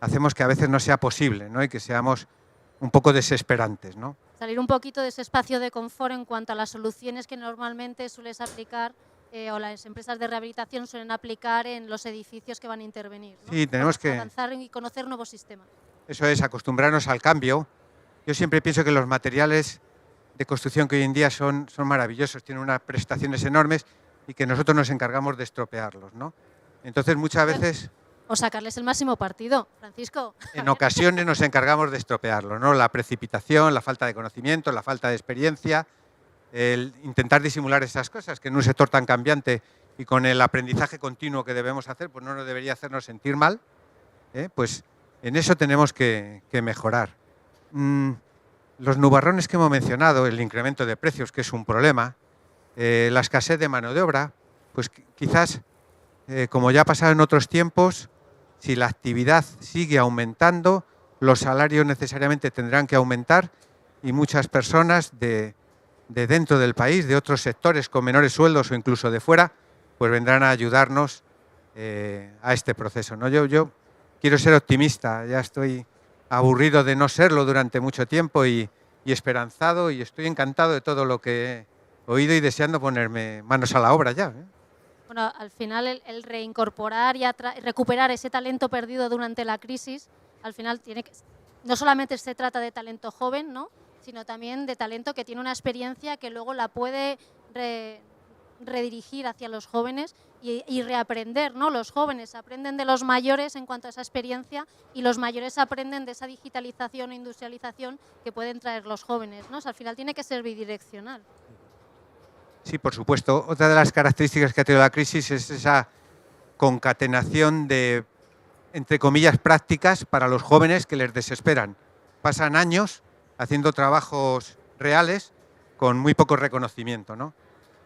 F: hacemos que a veces no sea posible, ¿no? Y que seamos un poco desesperantes, ¿no?
A: Salir un poquito de ese espacio de confort en cuanto a las soluciones que normalmente sueles aplicar o las empresas de rehabilitación suelen aplicar en los edificios que van a intervenir, ¿no?
F: Sí, tenemos que
A: avanzar y conocer nuevos sistemas.
F: Eso es, acostumbrarnos al cambio. Yo siempre pienso que los materiales de construcción que hoy en día son maravillosos, tienen unas prestaciones enormes y que nosotros nos encargamos de estropearlos, ¿no? Entonces muchas veces,
A: O sacarles el máximo partido, Francisco.
F: en ocasiones nos encargamos de estropearlos, ¿no? La precipitación, la falta de conocimiento, la falta de experiencia, el intentar disimular esas cosas, que en un sector tan cambiante y con el aprendizaje continuo que debemos hacer, pues no nos debería hacernos sentir mal, pues en eso tenemos que mejorar. Los nubarrones que hemos mencionado, el incremento de precios, que es un problema, la escasez de mano de obra, pues quizás, como ya ha pasado en otros tiempos, si la actividad sigue aumentando, los salarios necesariamente tendrán que aumentar y muchas personas de dentro del país, de otros sectores con menores sueldos o incluso de fuera, pues vendrán a ayudarnos a este proceso, ¿no? Yo quiero ser optimista, ya estoy aburrido de no serlo durante mucho tiempo y esperanzado, y estoy encantado de todo lo que he oído y deseando ponerme manos a la obra ya, ¿eh?
A: Bueno, al final el reincorporar y recuperar ese talento perdido durante la crisis, al final no solamente se trata de talento joven, ¿no?, sino también de talento que tiene una experiencia que luego la puede redirigir hacia los jóvenes y reaprender, ¿no? Los jóvenes aprenden de los mayores en cuanto a esa experiencia y los mayores aprenden de esa digitalización e industrialización que pueden traer los jóvenes, ¿no? O sea, al final tiene que ser bidireccional.
F: Sí, por supuesto. Otra de las características que ha tenido la crisis es esa concatenación de, entre comillas, prácticas para los jóvenes que les desesperan. Pasan años haciendo trabajos reales con muy poco reconocimiento, ¿no?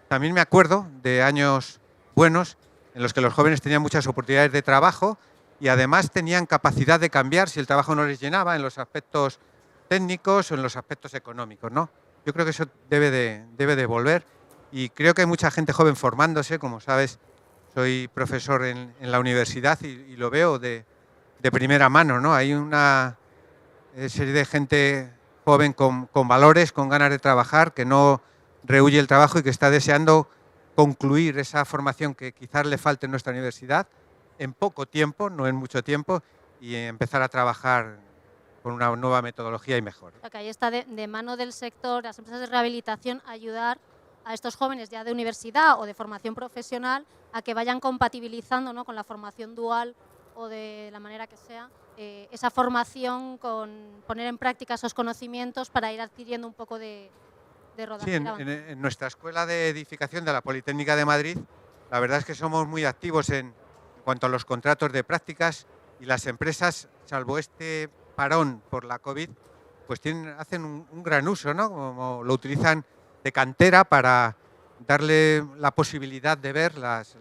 F: También me acuerdo de años buenos en los que los jóvenes tenían muchas oportunidades de trabajo y además tenían capacidad de cambiar si el trabajo no les llenaba en los aspectos técnicos o en los aspectos económicos, ¿no? Yo creo que eso debe de volver y creo que hay mucha gente joven formándose. Como sabes, soy profesor en la universidad y lo veo de primera mano, ¿no? Hay una serie de gente joven con valores, con ganas de trabajar, que no rehúye el trabajo y que está deseando concluir esa formación que quizás le falte en nuestra universidad en poco tiempo, no en mucho tiempo, y empezar a trabajar con una nueva metodología y mejor.
A: O sea, que ahí está de mano del sector, las empresas de rehabilitación, ayudar a estos jóvenes ya de universidad o de formación profesional a que vayan compatibilizando, ¿no?, con la formación dual o de la manera que sea, esa formación con poner en práctica esos conocimientos para ir adquiriendo un poco de rodaje.
F: Sí, en nuestra escuela de edificación de la Politécnica de Madrid, la verdad es que somos muy activos en cuanto a los contratos de prácticas, y las empresas, salvo este parón por la COVID, pues hacen un gran uso, ¿no? Como lo utilizan de cantera para darle la posibilidad de ver las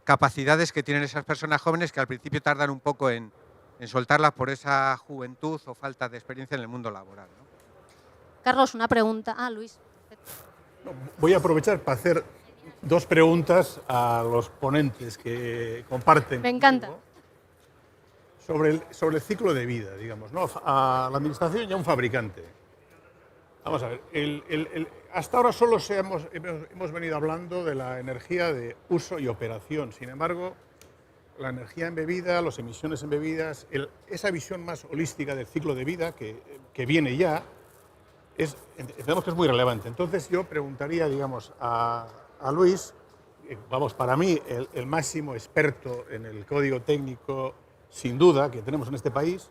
F: capacidades que tienen esas personas jóvenes, que al principio tardan un poco en soltarlas por esa juventud o falta de experiencia en el mundo laboral, ¿no?
A: Carlos, una pregunta. Luis.
D: Voy a aprovechar para hacer 2 preguntas a los ponentes que comparten.
A: Me encanta.
D: Sobre el ciclo de vida, digamos, ¿no? A la administración y a un fabricante. Vamos a ver, hasta ahora solo hemos venido hablando de la energía de uso y operación. Sin embargo, la energía embebida, las emisiones embebidas, esa visión más holística del ciclo de vida que viene ya, entendemos que es muy relevante. Entonces yo preguntaría, digamos, a Luis, vamos, para mí el máximo experto en el código técnico, sin duda, que tenemos en este país,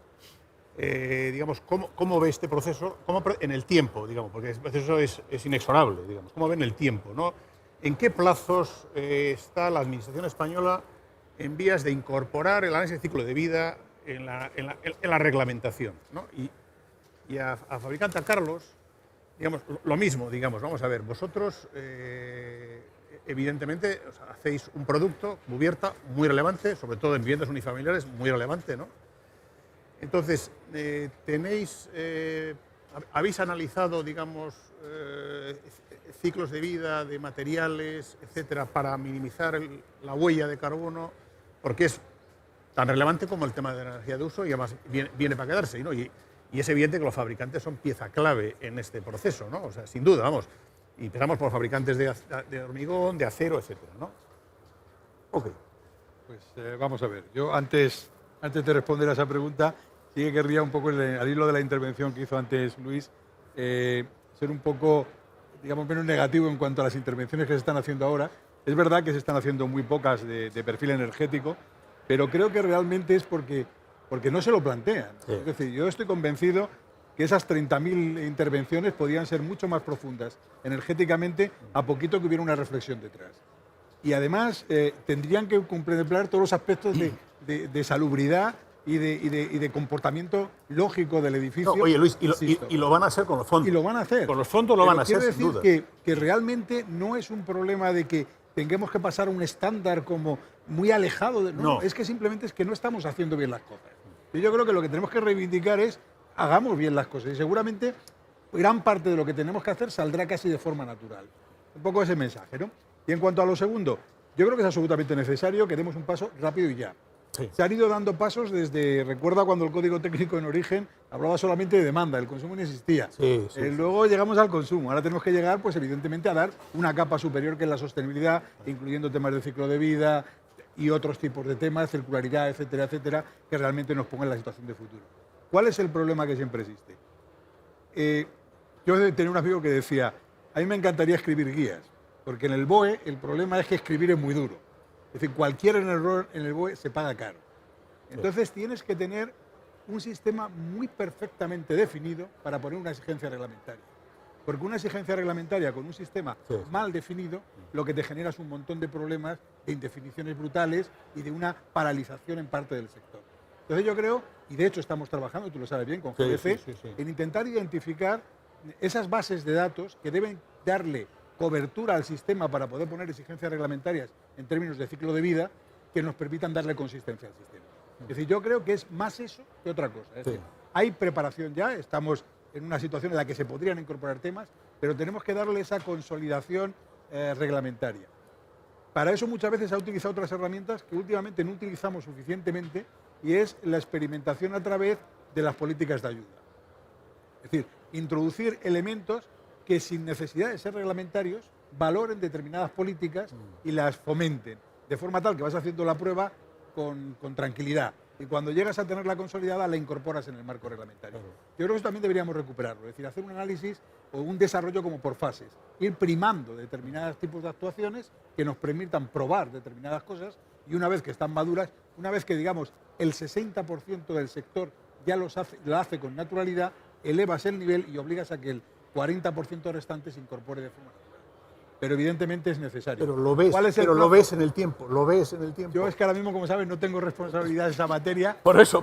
D: digamos, ¿cómo ve este proceso en el tiempo, digamos, porque el proceso es inexorable, digamos, ¿cómo ve en el tiempo, ¿no? ¿En qué plazos está la Administración española en vías de incorporar el análisis de ciclo de vida en la reglamentación, ¿no? Y a fabricante, a Carlos, digamos, lo mismo, digamos, vamos a ver, vosotros evidentemente, o sea, hacéis un producto, cubierta, muy relevante, sobre todo en viviendas unifamiliares, muy relevante, ¿no? Entonces, ¿habéis analizado, digamos, ciclos de vida de materiales, etcétera, para minimizar la huella de carbono? Porque es tan relevante como el tema de la energía de uso y además viene para quedarse, ¿no? Y es evidente que los fabricantes son pieza clave en este proceso, ¿no? O sea, sin duda, vamos. Y empezamos por fabricantes de hormigón, de acero, etcétera, ¿no? Ok.
B: Pues vamos a ver. Yo antes de responder a esa pregunta, sí que querría un poco, al hilo de la intervención que hizo antes Luis, ser un poco, digamos, menos negativo en cuanto a las intervenciones que se están haciendo ahora. Es verdad que se están haciendo muy pocas de perfil energético, pero creo que realmente es porque no se lo plantean. Sí. Es decir, yo estoy convencido que esas 30.000 intervenciones podrían ser mucho más profundas energéticamente a poquito que hubiera una reflexión detrás. Y además tendrían que contemplar todos los aspectos de salubridad y de comportamiento lógico del edificio.
D: No, oye, Luis, y lo van a hacer con los fondos.
B: Y lo van a hacer.
D: Con los fondos lo van a hacer,
B: sin
D: duda.
B: Quiero decir que realmente no es un problema de que tengamos que pasar a un estándar como muy alejado. No, es que simplemente es que no estamos haciendo bien las cosas. Y yo creo que lo que tenemos que reivindicar es hagamos bien las cosas. Y seguramente gran parte de lo que tenemos que hacer saldrá casi de forma natural. Un poco ese mensaje, ¿no? Y en cuanto a lo segundo, yo creo que es absolutamente necesario que demos un paso rápido y ya. Sí. Se han ido dando pasos recuerda cuando el código técnico en origen hablaba solamente de demanda, el consumo no existía. Sí, luego llegamos al consumo, ahora tenemos que llegar, pues evidentemente, a dar una capa superior que es la sostenibilidad, incluyendo temas de ciclo de vida y otros tipos de temas, circularidad, etcétera, etcétera, que realmente nos pongan en la situación de futuro. ¿Cuál es el problema que siempre existe? Yo tenía un amigo que decía, a mí me encantaría escribir guías, porque en el BOE el problema es que escribir es muy duro. Es decir, cualquier error en el BOE se paga caro. Entonces tienes que tener un sistema muy perfectamente definido para poner una exigencia reglamentaria. Porque una exigencia reglamentaria con un sistema mal definido, lo que te genera es un montón de problemas, de indefiniciones brutales y de una paralización en parte del sector. Entonces yo creo, y de hecho estamos trabajando, tú lo sabes bien, con GDC, en intentar identificar esas bases de datos que deben darle cobertura al sistema para poder poner exigencias reglamentarias en términos de ciclo de vida que nos permitan darle consistencia al sistema. Es decir, yo creo que es más eso que otra cosa. Es decir, hay preparación ya, estamos en una situación en la que se podrían incorporar temas, pero tenemos que darle esa consolidación reglamentaria. Para eso muchas veces se ha utilizado otras herramientas que últimamente no utilizamos suficientemente, y es la experimentación a través de las políticas de ayuda. Es decir, introducir elementos que sin necesidad de ser reglamentarios valoren determinadas políticas y las fomenten. de forma tal que vas haciendo la prueba con tranquilidad. Y cuando llegas a tenerla consolidada, la incorporas en el marco reglamentario. Yo creo que eso también deberíamos recuperarlo, es decir, hacer un análisis o un desarrollo como por fases, ir primando determinados tipos de actuaciones que nos permitan probar determinadas cosas y una vez que están maduras, una vez que, digamos, el 60% del sector ya lo hace con naturalidad, elevas el nivel y obligas a que el 40% restante se incorpore de forma natural. Pero evidentemente es necesario.
D: Pero lo ves,
B: ¿Cuál es el
D: lo
B: plazo?
D: ves en el tiempo, lo ves en el tiempo.
B: Yo es que ahora mismo, como sabes, no tengo responsabilidad en esa materia.
D: Por eso.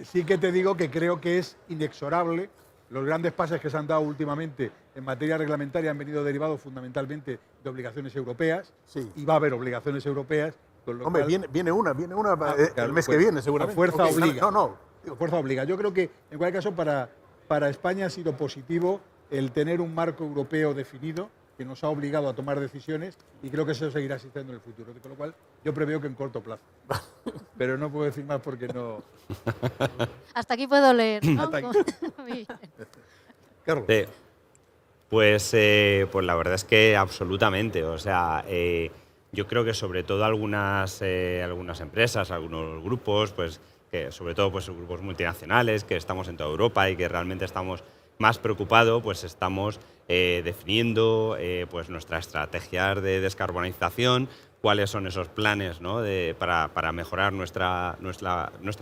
B: Sí que te digo que creo que es inexorable. Los grandes pasos que se han dado últimamente en materia reglamentaria han venido derivados fundamentalmente de obligaciones europeas.
D: Sí.
B: Y va a haber obligaciones europeas. Con lo
D: Hombre,
B: cual,
D: viene una
B: claro,
D: el mes
B: pues,
D: que viene, seguramente.
B: la fuerza
D: Ok,
B: obliga.
D: Digo,
B: Fuerza obliga. Yo creo que, en cualquier caso, para España ha sido positivo el tener un marco europeo definido que nos ha obligado a tomar decisiones y creo que eso seguirá existiendo en el futuro. Con lo cual, yo preveo que en corto plazo. Pero no puedo decir más porque no...
A: Hasta aquí puedo leer, ¿no?
B: Hasta aquí.
A: Muy bien.
B: Carlos.
E: Pues la verdad es que absolutamente. O sea, yo creo que sobre todo algunas empresas, algunos grupos, pues que sobre todo pues grupos multinacionales que estamos en toda Europa y que realmente estamos más preocupados, pues estamos definiendo pues nuestras estrategias de descarbonización, cuáles son esos planes, ¿no? para mejorar nuestra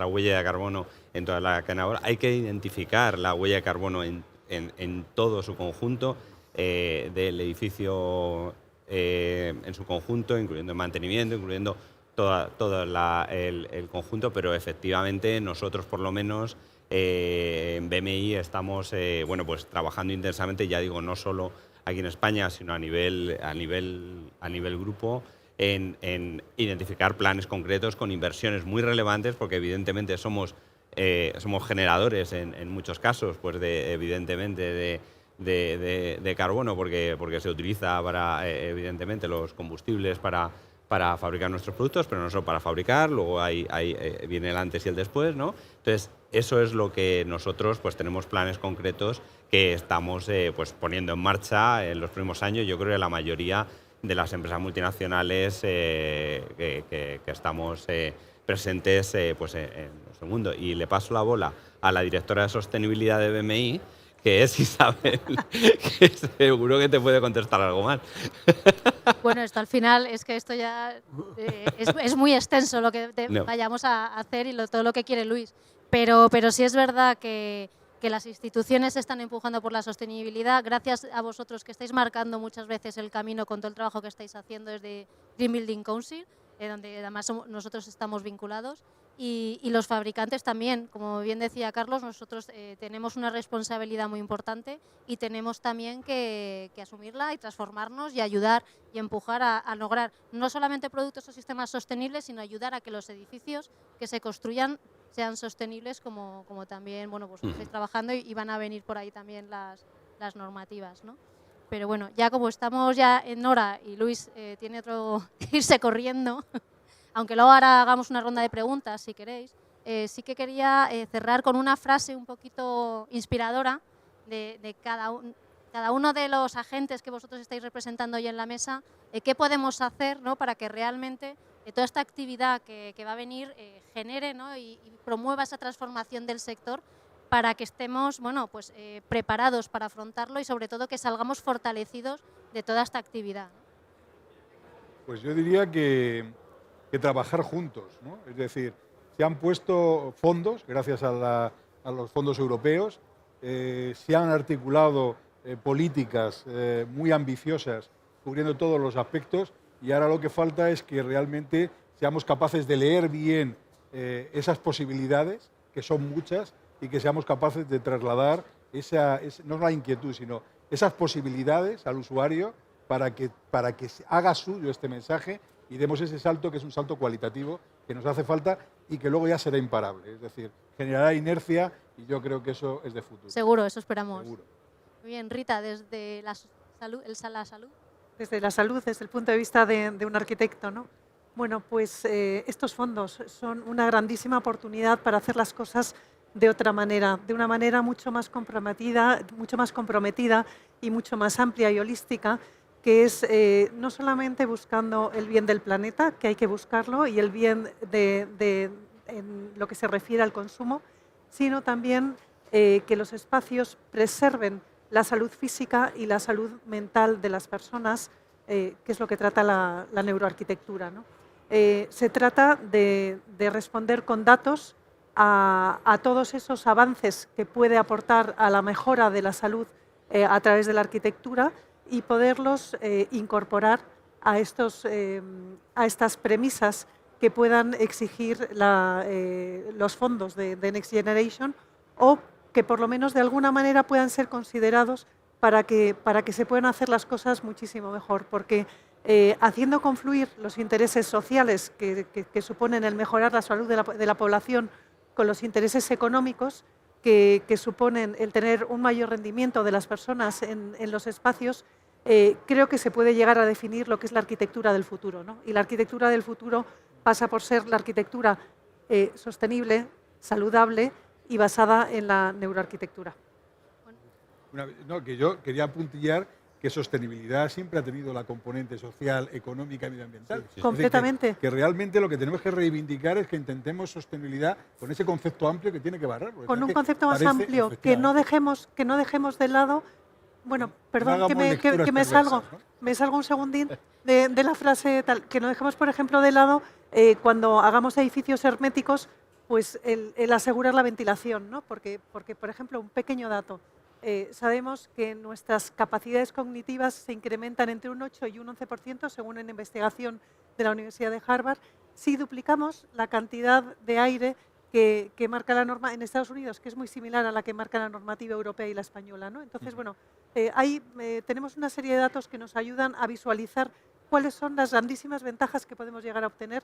E: huella de carbono en toda la cadena. Hay que identificar la huella de carbono en todo su conjunto, del edificio en su conjunto, incluyendo el mantenimiento, incluyendo todo el conjunto, pero efectivamente nosotros por lo menos en BMI estamos pues trabajando intensamente, ya digo, no solo aquí en España, sino a nivel grupo, en identificar planes concretos con inversiones muy relevantes, porque evidentemente somos generadores en muchos casos, pues evidentemente de carbono, porque se utiliza para evidentemente los combustibles para fabricar nuestros productos, pero no solo para fabricar, luego viene el antes y el después, ¿no? Entonces, eso es lo que nosotros pues tenemos planes concretos que estamos pues poniendo en marcha en los próximos años. Yo creo que la mayoría de las empresas multinacionales que estamos presentes pues en nuestro mundo. Y le paso la bola a la directora de sostenibilidad de BMI, que es Isabel, que seguro que te puede contestar algo más.
A: Bueno, esto al final es que esto ya es muy extenso lo que
E: No.
A: vayamos a hacer y todo lo que quiere Luis. Pero sí es verdad que las instituciones se están empujando por la sostenibilidad. Gracias a vosotros que estáis marcando muchas veces el camino con todo el trabajo que estáis haciendo desde Green Building Council, donde además nosotros estamos vinculados. Y los fabricantes también, como bien decía Carlos, nosotros tenemos una responsabilidad muy importante y tenemos también que asumirla y transformarnos y ayudar y empujar a lograr no solamente productos o sistemas sostenibles, sino ayudar a que los edificios que se construyan sean sostenibles, como también bueno, pues estáis trabajando y van a venir por ahí también las normativas, ¿no? Pero bueno, ya como estamos ya en hora y Luis tiene otro que irse corriendo, aunque luego ahora hagamos una ronda de preguntas, si queréis, sí que quería cerrar con una frase un poquito inspiradora de cada uno de los agentes que vosotros estáis representando hoy en la mesa, qué podemos hacer, ¿no? Para que realmente toda esta actividad que va a venir genere, ¿no? y promueva esa transformación del sector para que estemos bueno, pues, preparados para afrontarlo y sobre todo que salgamos fortalecidos de toda esta actividad, ¿no?
B: Pues yo diría que trabajar juntos, ¿no? Es decir, se han puesto fondos, gracias a los fondos europeos, se han articulado políticas muy ambiciosas cubriendo todos los aspectos y ahora lo que falta es que realmente seamos capaces de leer bien esas posibilidades, que son muchas, y que seamos capaces de trasladar no la inquietud, sino esas posibilidades al usuario para que haga suyo este mensaje y demos ese salto, que es un salto cualitativo, que nos hace falta y que luego ya será imparable. Es decir, generará inercia y yo creo que eso es de futuro.
A: Seguro, eso esperamos.
B: Seguro.
A: Muy bien, Rita, desde la salud.
C: Desde la salud, desde el punto de vista de un arquitecto, ¿no? Bueno, pues estos fondos son una grandísima oportunidad para hacer las cosas de otra manera, de una manera mucho más comprometida y mucho más amplia y holística, que es no solamente buscando el bien del planeta, que hay que buscarlo, y el bien en lo que se refiere al consumo, sino también que los espacios preserven la salud física y la salud mental de las personas, que es lo que trata la neuroarquitectura, ¿no? Se trata de responder con datos a todos esos avances que puede aportar a la mejora de la salud a través de la arquitectura y poderlos incorporar a estas premisas que puedan exigir los fondos de Next Generation, o que por lo menos de alguna manera puedan ser considerados para que se puedan hacer las cosas muchísimo mejor, porque haciendo confluir los intereses sociales que suponen el mejorar la salud de la población con los intereses económicos que suponen el tener un mayor rendimiento de las personas en los espacios, creo que se puede llegar a definir lo que es la arquitectura del futuro, ¿no? Y la arquitectura del futuro pasa por ser la arquitectura sostenible, saludable y basada en la neuroarquitectura.
B: Que yo quería apuntillar que sostenibilidad siempre ha tenido la componente social, económica y medioambiental.
C: Sí. Completamente.
B: Es decir, que realmente lo que tenemos que reivindicar es que intentemos sostenibilidad con ese concepto amplio que tiene que barrer.
C: Con un concepto más amplio, que no dejemos de lado. Bueno, perdón, que me salgo un segundín de la frase tal, que no dejemos, por ejemplo, de lado cuando hagamos edificios herméticos, pues el asegurar la ventilación, ¿no? Porque, por ejemplo, un pequeño dato. Sabemos que nuestras capacidades cognitivas se incrementan entre un 8 y un 11%, según una investigación de la Universidad de Harvard, si duplicamos la cantidad de aire que marca la norma en Estados Unidos, que es muy similar a la que marca la normativa europea y la española, ¿no? Entonces, bueno, ahí tenemos una serie de datos que nos ayudan a visualizar cuáles son las grandísimas ventajas que podemos llegar a obtener,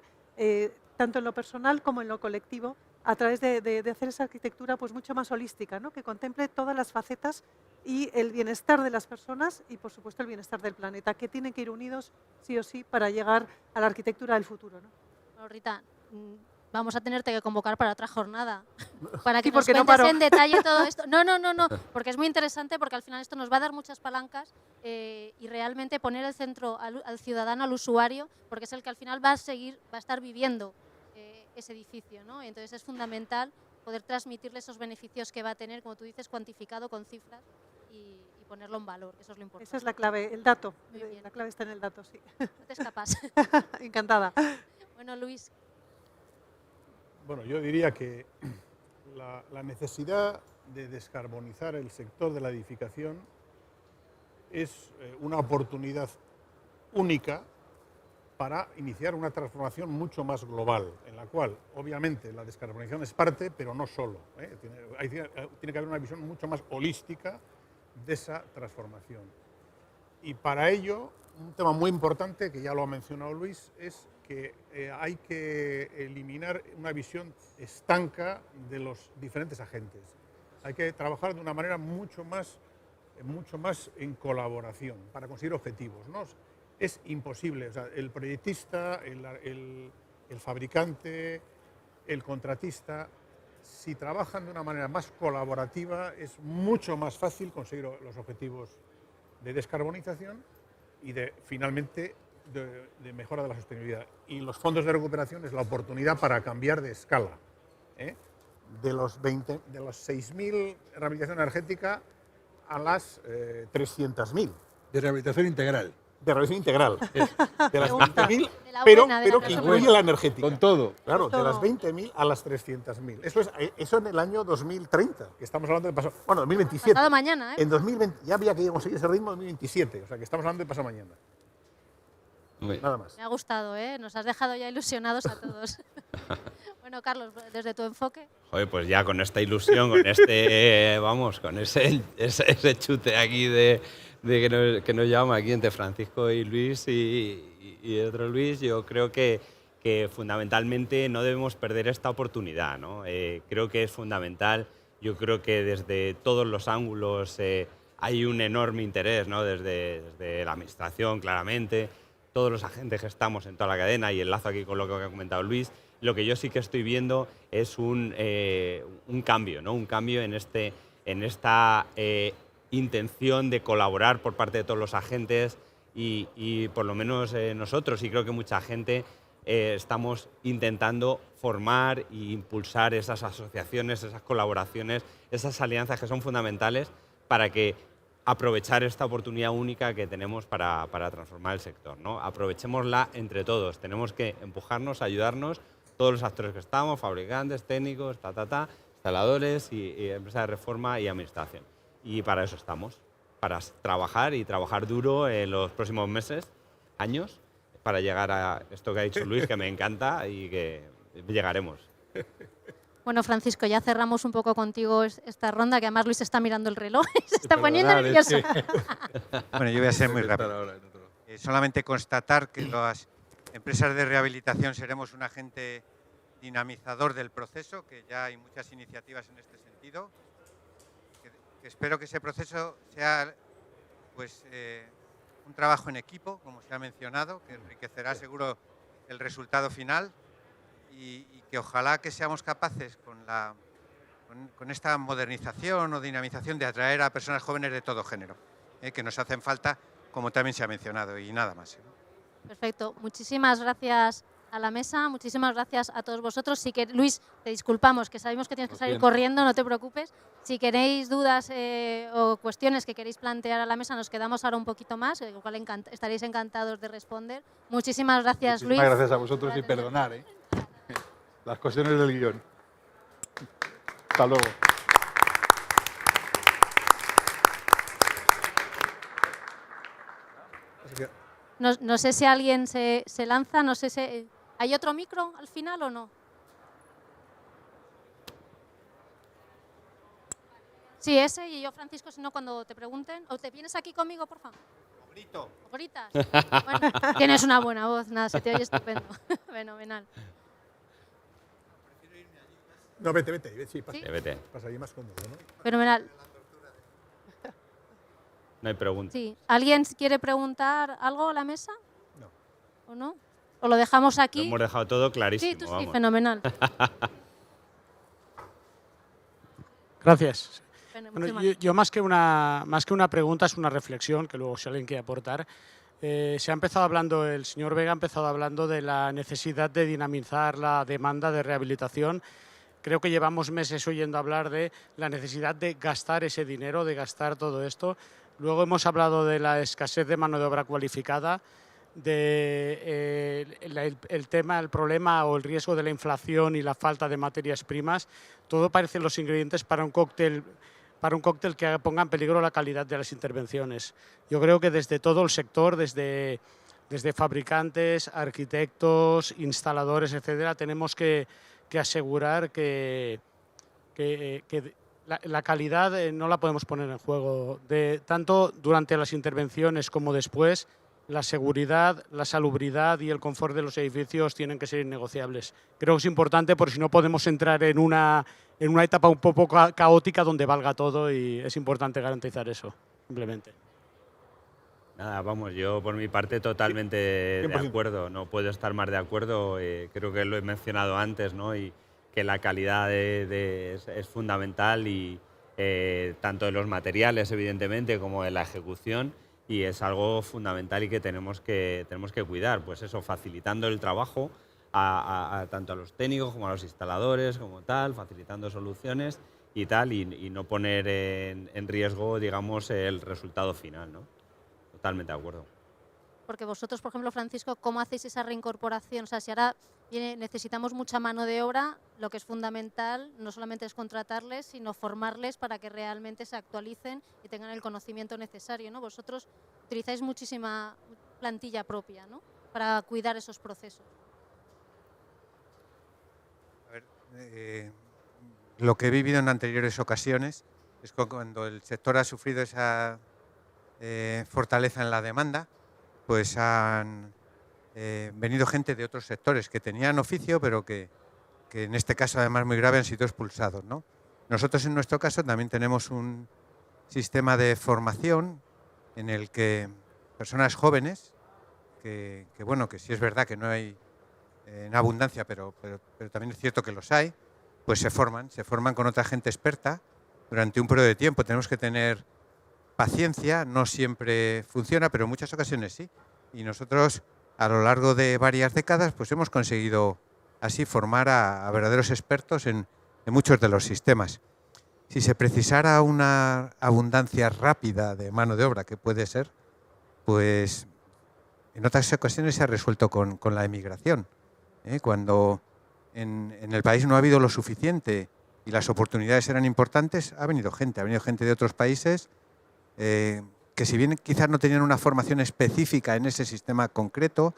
C: tanto en lo personal como en lo colectivo, a través de hacer esa arquitectura pues mucho más holística, ¿no? Que contemple todas las facetas y el bienestar de las personas y, por supuesto, el bienestar del planeta, que tienen que ir unidos sí o sí para llegar a la arquitectura del futuro, ¿no?
A: Bueno, Rita, vamos a tenerte que convocar para otra jornada, para que
C: Sí,
A: nos
C: porque no
A: cuentes
C: paro.
A: en detalle todo esto. No, porque es muy interesante, porque al final esto nos va a dar muchas palancas y realmente poner el centro al ciudadano, al usuario, porque es el que al final va a estar viviendo ese edificio, ¿no? Entonces es fundamental poder transmitirle esos beneficios que va a tener, como tú dices, cuantificado con cifras y ponerlo en valor, que eso es lo importante.
C: Esa es la clave, el dato.
A: Muy bien.
C: La clave está en el dato, sí.
A: No te escapas.
C: Encantada.
A: Bueno, Luis.
D: Bueno, yo diría que la necesidad de descarbonizar el sector de la edificación es una oportunidad única para iniciar una transformación mucho más global, en la cual, obviamente, la descarbonización es parte, pero no solo. Tiene que haber una visión mucho más holística de esa transformación. Y para ello, un tema muy importante, que ya lo ha mencionado Luis, es que hay que eliminar una visión estanca de los diferentes agentes. Hay que trabajar de una manera mucho más en colaboración para conseguir objetivos, ¿no? Es imposible, o sea, el proyectista, el fabricante, el contratista, si trabajan de una manera más colaborativa, es mucho más fácil conseguir los objetivos de descarbonización y finalmente de mejora de la sostenibilidad. Y los fondos de recuperación es la oportunidad para cambiar de escala, ¿eh? De los 6.000 rehabilitación energética a las 300.000.
B: De rehabilitación integral.
D: De rehabilitación integral. De las 20.000,
A: De la
D: pero
A: buena, de la
D: que
A: persona.
D: incluye la energética.
B: Con todo.
D: Claro, de
C: Todo.
D: las 20.000 a las 300.000. Eso en el año 2030, que estamos hablando de pasado. Bueno, 2027.
A: Pasado mañana, ¿eh?
D: En 2020 ya había que conseguir ese ritmo en 2027, o sea que estamos hablando de pasado mañana.
E: Muy bien.
D: Nada más.
A: Me ha gustado, ¿eh? Nos has dejado ya ilusionados a todos. Bueno, Carlos, desde tu enfoque.
E: Joder, pues ya con esta ilusión, con con ese chute aquí que nos llama aquí entre Francisco y Luis y otro Luis, yo creo que fundamentalmente no debemos perder esta oportunidad, ¿no? Creo que es fundamental. Yo creo que desde todos los ángulos hay un enorme interés, ¿no? Desde la administración, claramente, todos los agentes que estamos en toda la cadena, y enlazo aquí con lo que ha comentado Luis. Lo que yo sí que estoy viendo es un cambio, ¿no? Un cambio en esta intención de colaborar por parte de todos los agentes, y por lo menos nosotros, y creo que mucha gente, estamos intentando formar e impulsar esas asociaciones, esas colaboraciones, esas alianzas que son fundamentales para que aprovechar esta oportunidad única que tenemos para transformar el sector, ¿no? Aprovechémosla entre todos, tenemos que empujarnos, ayudarnos, todos los actores que estamos, fabricantes, técnicos, instaladores y empresas de reforma y administración. Y para eso estamos, para trabajar y trabajar duro en los próximos meses, años, para llegar a esto que ha dicho Luis, que me encanta y que llegaremos.
A: Bueno, Francisco, ya cerramos un poco contigo esta ronda, que además Luis está mirando el reloj y se está poniendo nervioso.
F: Bueno, yo voy a ser muy rápido. Solamente constatar que las empresas de rehabilitación seremos un agente dinamizador del proceso, que ya hay muchas iniciativas en este sentido. Que espero que ese proceso sea pues, un trabajo en equipo, como se ha mencionado, que enriquecerá seguro el resultado final. Y que ojalá que seamos capaces con esta modernización o dinamización de atraer a personas jóvenes de todo género, que nos hacen falta, como también se ha mencionado, y nada más.
A: Perfecto. Muchísimas gracias a la mesa, muchísimas gracias a todos vosotros. Luis, te disculpamos, que sabemos que tienes que salir corriendo, no te preocupes. Si queréis dudas o cuestiones que queréis plantear a la mesa, nos quedamos ahora un poquito más, lo cual estaréis encantados de responder. Muchísimas gracias, Luis.
B: Muchísimas gracias a vosotros y perdonar las cuestiones del guión. Hasta luego.
A: No sé si alguien se lanza, no sé si... ¿Hay otro micro al final o no? Sí, ese, y yo, Francisco, si no, cuando te pregunten. ¿O te vienes aquí conmigo, por favor?
F: ¿O grito?
A: ¿O gritas? Bueno, tienes una buena voz, nada, se te oye estupendo. Fenomenal.
D: No, vete. Sí, pasa.
A: ¿Sí?
E: Vete.
D: Pasa ahí más cómodo, ¿no?
A: Fenomenal.
E: No hay preguntas.
A: Sí. ¿Alguien quiere preguntar algo a la mesa?
D: No.
A: ¿O no? ¿O lo dejamos
E: Lo
A: aquí?
E: hemos dejado todo clarísimo.
A: Sí, tú sí,
E: vamos.
A: fenomenal.
G: Gracias.
A: Muchísimas
G: Bueno, yo más que una pregunta es una reflexión que luego si alguien quiere aportar. Se ha empezado hablando, el señor Vega ha empezado hablando de la necesidad de dinamizar la demanda de rehabilitación. Creo que llevamos meses oyendo hablar de la necesidad de gastar ese dinero, de gastar todo esto. Luego hemos hablado de la escasez de mano de obra cualificada, de el tema, el problema o el riesgo de la inflación y la falta de materias primas. Todo parecen los ingredientes para un cóctel que ponga en peligro la calidad de las intervenciones. Yo creo que desde todo el sector, desde fabricantes, arquitectos, instaladores, etcétera, tenemos que asegurar que la calidad no la podemos poner en juego. Tanto durante las intervenciones como después, la seguridad, la salubridad y el confort de los edificios tienen que ser innegociables. Creo que es importante porque si no podemos entrar en una etapa un poco caótica donde valga todo y es importante garantizar eso, simplemente.
E: Nada, vamos, yo por mi parte totalmente de
D: 100%.
E: acuerdo, no puedo estar más de acuerdo, creo que lo he mencionado antes, ¿no? Y que la calidad es fundamental y tanto de los materiales, evidentemente, como de la ejecución, y es algo fundamental y que tenemos que cuidar, pues eso, facilitando el trabajo tanto a los técnicos como a los instaladores, como tal, facilitando soluciones y tal, y no poner en riesgo, digamos, el resultado final, ¿no? Totalmente de acuerdo.
A: Porque vosotros, por ejemplo, Francisco, ¿cómo hacéis esa reincorporación? O sea, si ahora necesitamos mucha mano de obra, lo que es fundamental no solamente es contratarles, sino formarles para que realmente se actualicen y tengan el conocimiento necesario, ¿no? Vosotros utilizáis muchísima plantilla propia, ¿no? Para cuidar esos procesos.
F: A ver, lo que he vivido en anteriores ocasiones es que cuando el sector ha sufrido esa fortaleza en la demanda, pues han venido gente de otros sectores que tenían oficio, pero que en este caso, además muy grave, han sido expulsados, ¿no? Nosotros, en nuestro caso, también tenemos un sistema de formación en el que personas jóvenes, que sí es verdad que no hay en abundancia, pero también es cierto que los hay, pues se forman con otra gente experta durante un periodo de tiempo. Tenemos que tener paciencia, no siempre funciona, pero en muchas ocasiones sí. Y nosotros, a lo largo de varias décadas, pues hemos conseguido así formar a verdaderos expertos en muchos de los sistemas. Si se precisara una abundancia rápida de mano de obra, que puede ser, pues en otras ocasiones se ha resuelto con la emigración. Cuando en el país no ha habido lo suficiente y las oportunidades eran importantes, ha venido gente de otros países que si bien quizás no tenían una formación específica en ese sistema concreto,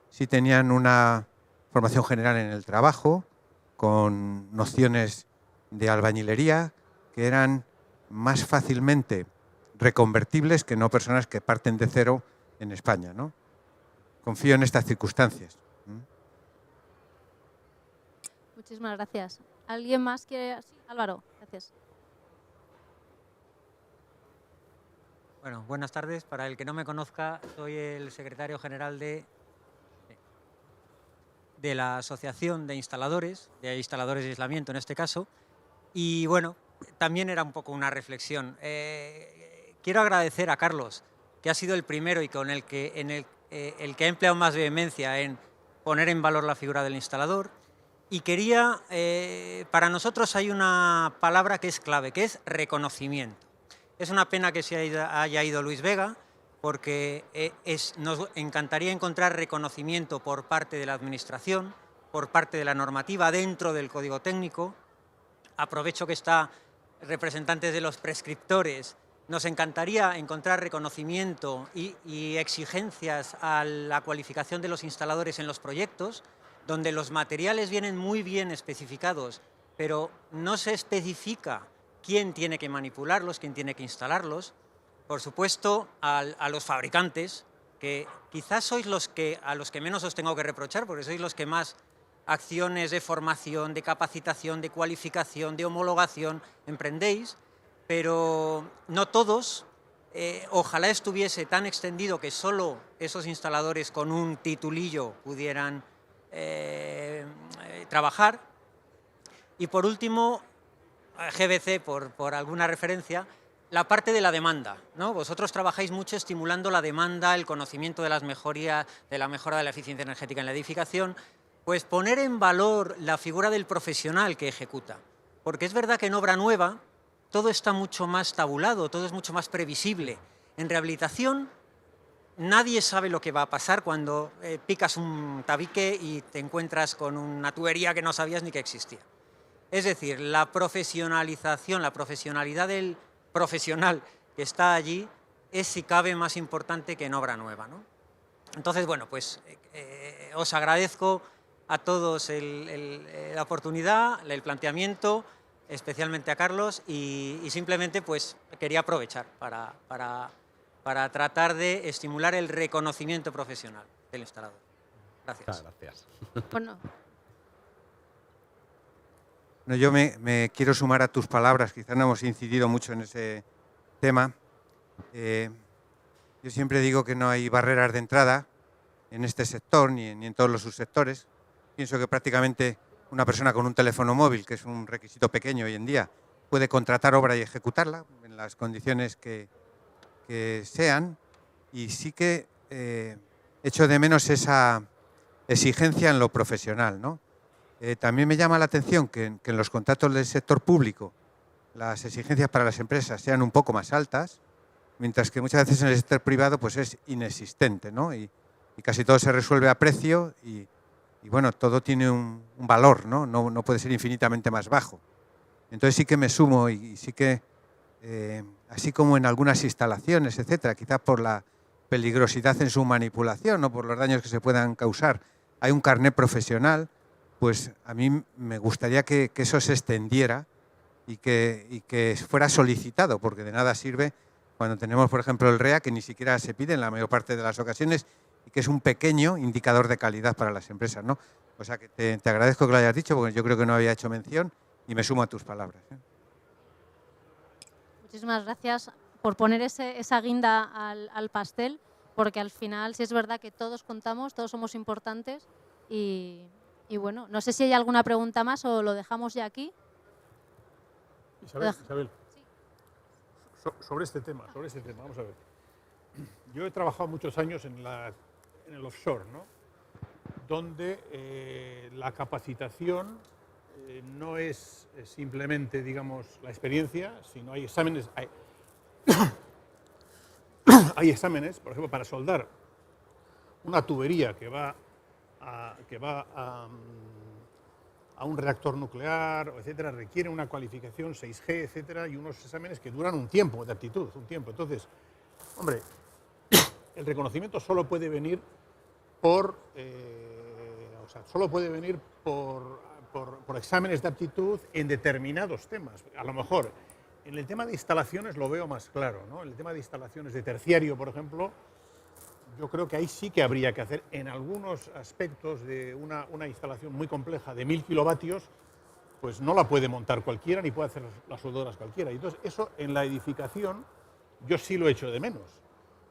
F: sí tenían una formación general en el trabajo, con nociones de albañilería que eran más fácilmente reconvertibles que no personas que parten de cero en España, ¿no? Confío en estas circunstancias.
A: Muchísimas gracias. ¿Alguien más quiere? Sí, Álvaro, gracias.
H: Bueno, buenas tardes. Para el que no me conozca, soy el secretario general de la Asociación de Instaladores de Aislamiento en este caso. Y bueno, también era un poco una reflexión. Quiero agradecer a Carlos, que ha sido el primero y con el que ha empleado más vehemencia en poner en valor la figura del instalador. Y quería, para nosotros hay una palabra que es clave, que es reconocimiento. Es una pena que haya ido Luis Vega, porque nos encantaría encontrar reconocimiento por parte de la Administración, por parte de la normativa dentro del Código Técnico. Aprovecho que está representantes de los prescriptores. Nos encantaría encontrar reconocimiento y exigencias a la cualificación de los instaladores en los proyectos, donde los materiales vienen muy bien especificados, pero no se especifica quién tiene que manipularlos, quién tiene que instalarlos. Por supuesto, a los fabricantes, que quizás sois a los que menos os tengo que reprochar, porque sois los que más acciones de formación, de capacitación, de cualificación, de homologación emprendéis, pero no todos. Ojalá estuviese tan extendido que solo esos instaladores con un titulillo pudieran trabajar. Y por último, GBC, por alguna referencia, la parte de la demanda, ¿no? Vosotros trabajáis mucho estimulando la demanda, el conocimiento de la mejora de la eficiencia energética en la edificación, pues poner en valor la figura del profesional que ejecuta. Porque es verdad que en obra nueva todo está mucho más tabulado, todo es mucho más previsible. En rehabilitación nadie sabe lo que va a pasar cuando picas un tabique y te encuentras con una tubería que no sabías ni que existía. Es decir, la profesionalización, la profesionalidad del profesional que está allí es, si cabe, más importante que en obra nueva, ¿no? Entonces, bueno, pues os agradezco a todos la oportunidad, el planteamiento, especialmente a Carlos, y simplemente pues quería aprovechar para tratar de estimular el reconocimiento profesional del instalador. Gracias.
E: Gracias.
A: Bueno,
F: No, yo me quiero sumar a tus palabras, quizás no hemos incidido mucho en ese tema. Yo siempre digo que no hay barreras de entrada en este sector ni en todos los subsectores. Pienso que prácticamente una persona con un teléfono móvil, que es un requisito pequeño hoy en día, puede contratar obra y ejecutarla en las condiciones que sean, y sí que echo de menos esa exigencia en lo profesional, ¿no? También me llama la atención que en los contratos del sector público las exigencias para las empresas sean un poco más altas, mientras que muchas veces en el sector privado pues es inexistente, ¿no? Y casi todo se resuelve a precio y bueno, todo tiene un valor, ¿no? No puede ser infinitamente más bajo. Entonces sí que me sumo y sí que, así como en algunas instalaciones, etcétera, quizás por la peligrosidad en su manipulación o por los daños que se puedan causar, hay un carnet profesional, pues a mí me gustaría que eso se extendiera y que fuera solicitado, porque de nada sirve cuando tenemos, por ejemplo, el REA, que ni siquiera se pide en la mayor parte de las ocasiones y que es un pequeño indicador de calidad para las empresas, ¿no? O sea que te agradezco que lo hayas dicho, porque yo creo que no había hecho mención y me sumo a tus palabras.
A: muchísimas gracias por poner esa guinda al pastel, porque al final sí es verdad que todos contamos, todos somos importantes y bueno, no sé si hay alguna pregunta más o lo dejamos ya aquí.
D: Isabel. Sobre este tema, vamos a ver. Yo he trabajado muchos años en el offshore, ¿no? Donde la capacitación no es simplemente, digamos, la experiencia, sino hay exámenes, hay exámenes, por ejemplo, para soldar una tubería que va a un reactor nuclear, etcétera, requiere una cualificación 6G, etcétera, y unos exámenes que duran un tiempo de aptitud, un tiempo. Entonces, hombre, el reconocimiento solo puede venir por exámenes de aptitud en determinados temas. A lo mejor en el tema de instalaciones lo veo más claro, ¿no? En el tema de instalaciones de terciario, por ejemplo, yo creo que ahí sí que habría que hacer, en algunos aspectos de una instalación muy compleja de 1000 kilovatios, pues no la puede montar cualquiera ni puede hacer las soldadoras cualquiera. Y entonces eso en la edificación yo sí lo echo de menos,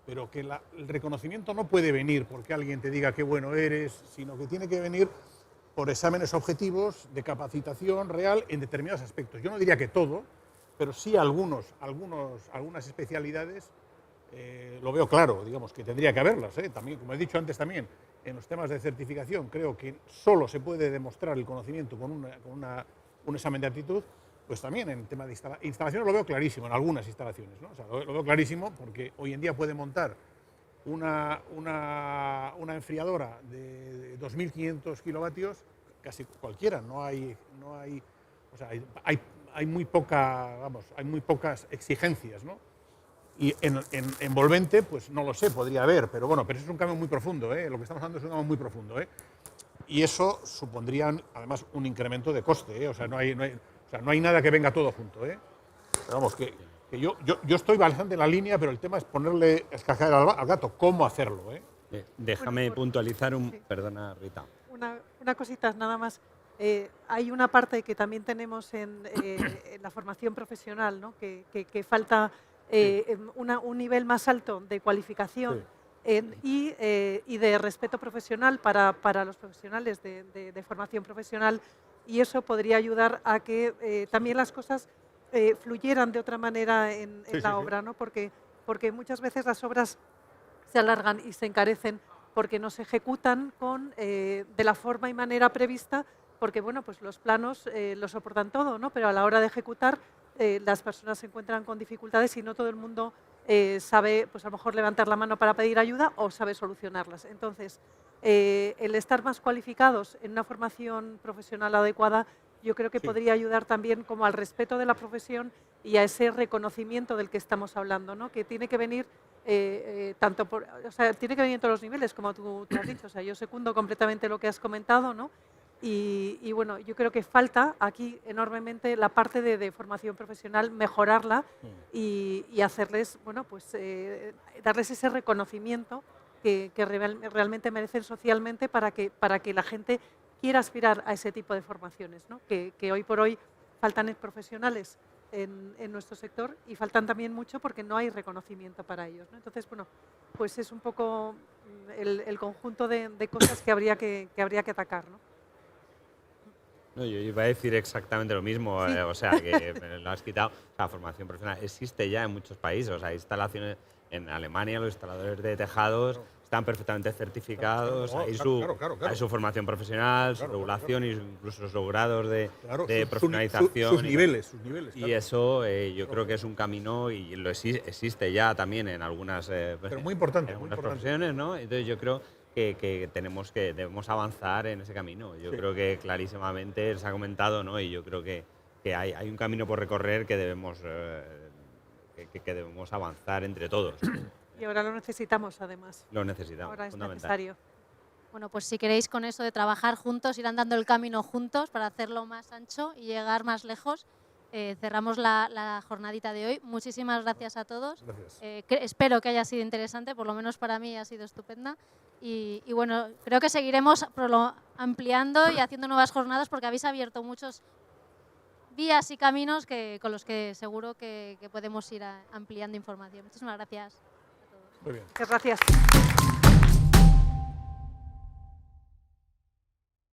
D: pero que el reconocimiento no puede venir porque alguien te diga qué bueno eres, sino que tiene que venir por exámenes objetivos de capacitación real en determinados aspectos. Yo no diría que todo, pero sí algunas especialidades. Lo veo claro, digamos, que tendría que haberlas. También, como he dicho antes también, en los temas de certificación creo que solo se puede demostrar el conocimiento con un examen de aptitud, pues también en el tema de instalaciones lo veo clarísimo, en algunas instalaciones, ¿no? O sea, lo veo clarísimo porque hoy en día puede montar una enfriadora de 2500 kilovatios casi cualquiera, o sea, hay muy pocas exigencias, ¿no? Y en envolvente, pues no lo sé, podría haber, pero bueno, pero eso es un cambio muy profundo, lo que estamos hablando es un cambio muy profundo, y eso supondría además un incremento de coste, o sea, no hay nada que venga todo junto, Pero vamos, que yo estoy bastante en la línea, pero el tema es ponerle escajar al gato, cómo hacerlo,
E: Déjame puntualizar Perdona, Rita.
C: Una cosita nada más. Hay una parte que también tenemos en la formación profesional, ¿no? que falta un nivel más alto de cualificación y de respeto profesional para los profesionales de formación profesional, y eso podría ayudar a que también las cosas fluyeran de otra manera en la obra, ¿no? Porque muchas veces las obras se alargan y se encarecen porque no se ejecutan de la forma y manera prevista, porque bueno, pues los planos lo soportan todo, ¿no? Pero a la hora de ejecutar las personas se encuentran con dificultades y no todo el mundo sabe, pues a lo mejor levantar la mano para pedir ayuda o sabe solucionarlas. Entonces, el estar más cualificados en una formación profesional adecuada, yo creo que podría ayudar también como al respeto de la profesión y a ese reconocimiento del que estamos hablando, ¿no? Que tiene que venir tiene que venir en todos los niveles, como tú has dicho. O sea, yo secundo completamente lo que has comentado, ¿no? Y bueno, yo creo que falta aquí enormemente la parte de formación profesional, mejorarla y hacerles, bueno, pues darles ese reconocimiento que realmente merecen socialmente para que la gente quiera aspirar a ese tipo de formaciones, ¿no? Que hoy por hoy faltan profesionales en nuestro sector y faltan también mucho porque no hay reconocimiento para ellos, ¿no? Entonces, bueno, pues es un poco el conjunto de cosas que habría que atacar, ¿no?
E: No, yo iba a decir exactamente lo mismo, o sea, que me lo has quitado. La formación profesional existe ya en muchos países, o sea, hay instalaciones en Alemania, los instaladores de tejados están perfectamente certificados, hay su formación profesional, su regulación e incluso sus grados de profesionalización.
D: Sus niveles.
E: Y eso yo creo que es un camino y existe ya también en algunas,
D: pero muy importante,
E: en algunas profesiones, ¿no? Entonces yo creo que debemos avanzar en ese camino. Yo creo que clarísimamente se ha comentado, ¿no? Y yo creo que hay un camino por recorrer que debemos avanzar entre todos.
C: Y ahora lo necesitamos, además.
E: Lo necesitamos,
C: ahora es
E: fundamental.
C: Necesario.
A: Bueno, pues si queréis con eso de trabajar juntos, ir andando el camino juntos para hacerlo más ancho y llegar más lejos, cerramos la jornadita de hoy. Muchísimas gracias a todos.
D: Gracias.
A: Espero que haya sido interesante, por lo menos para mí ha sido estupenda. Y bueno, creo que seguiremos ampliando y haciendo nuevas jornadas porque habéis abierto muchos vías y caminos con los que seguro que podemos ir ampliando información. Muchísimas gracias a todos.
D: Muy bien.
C: Gracias.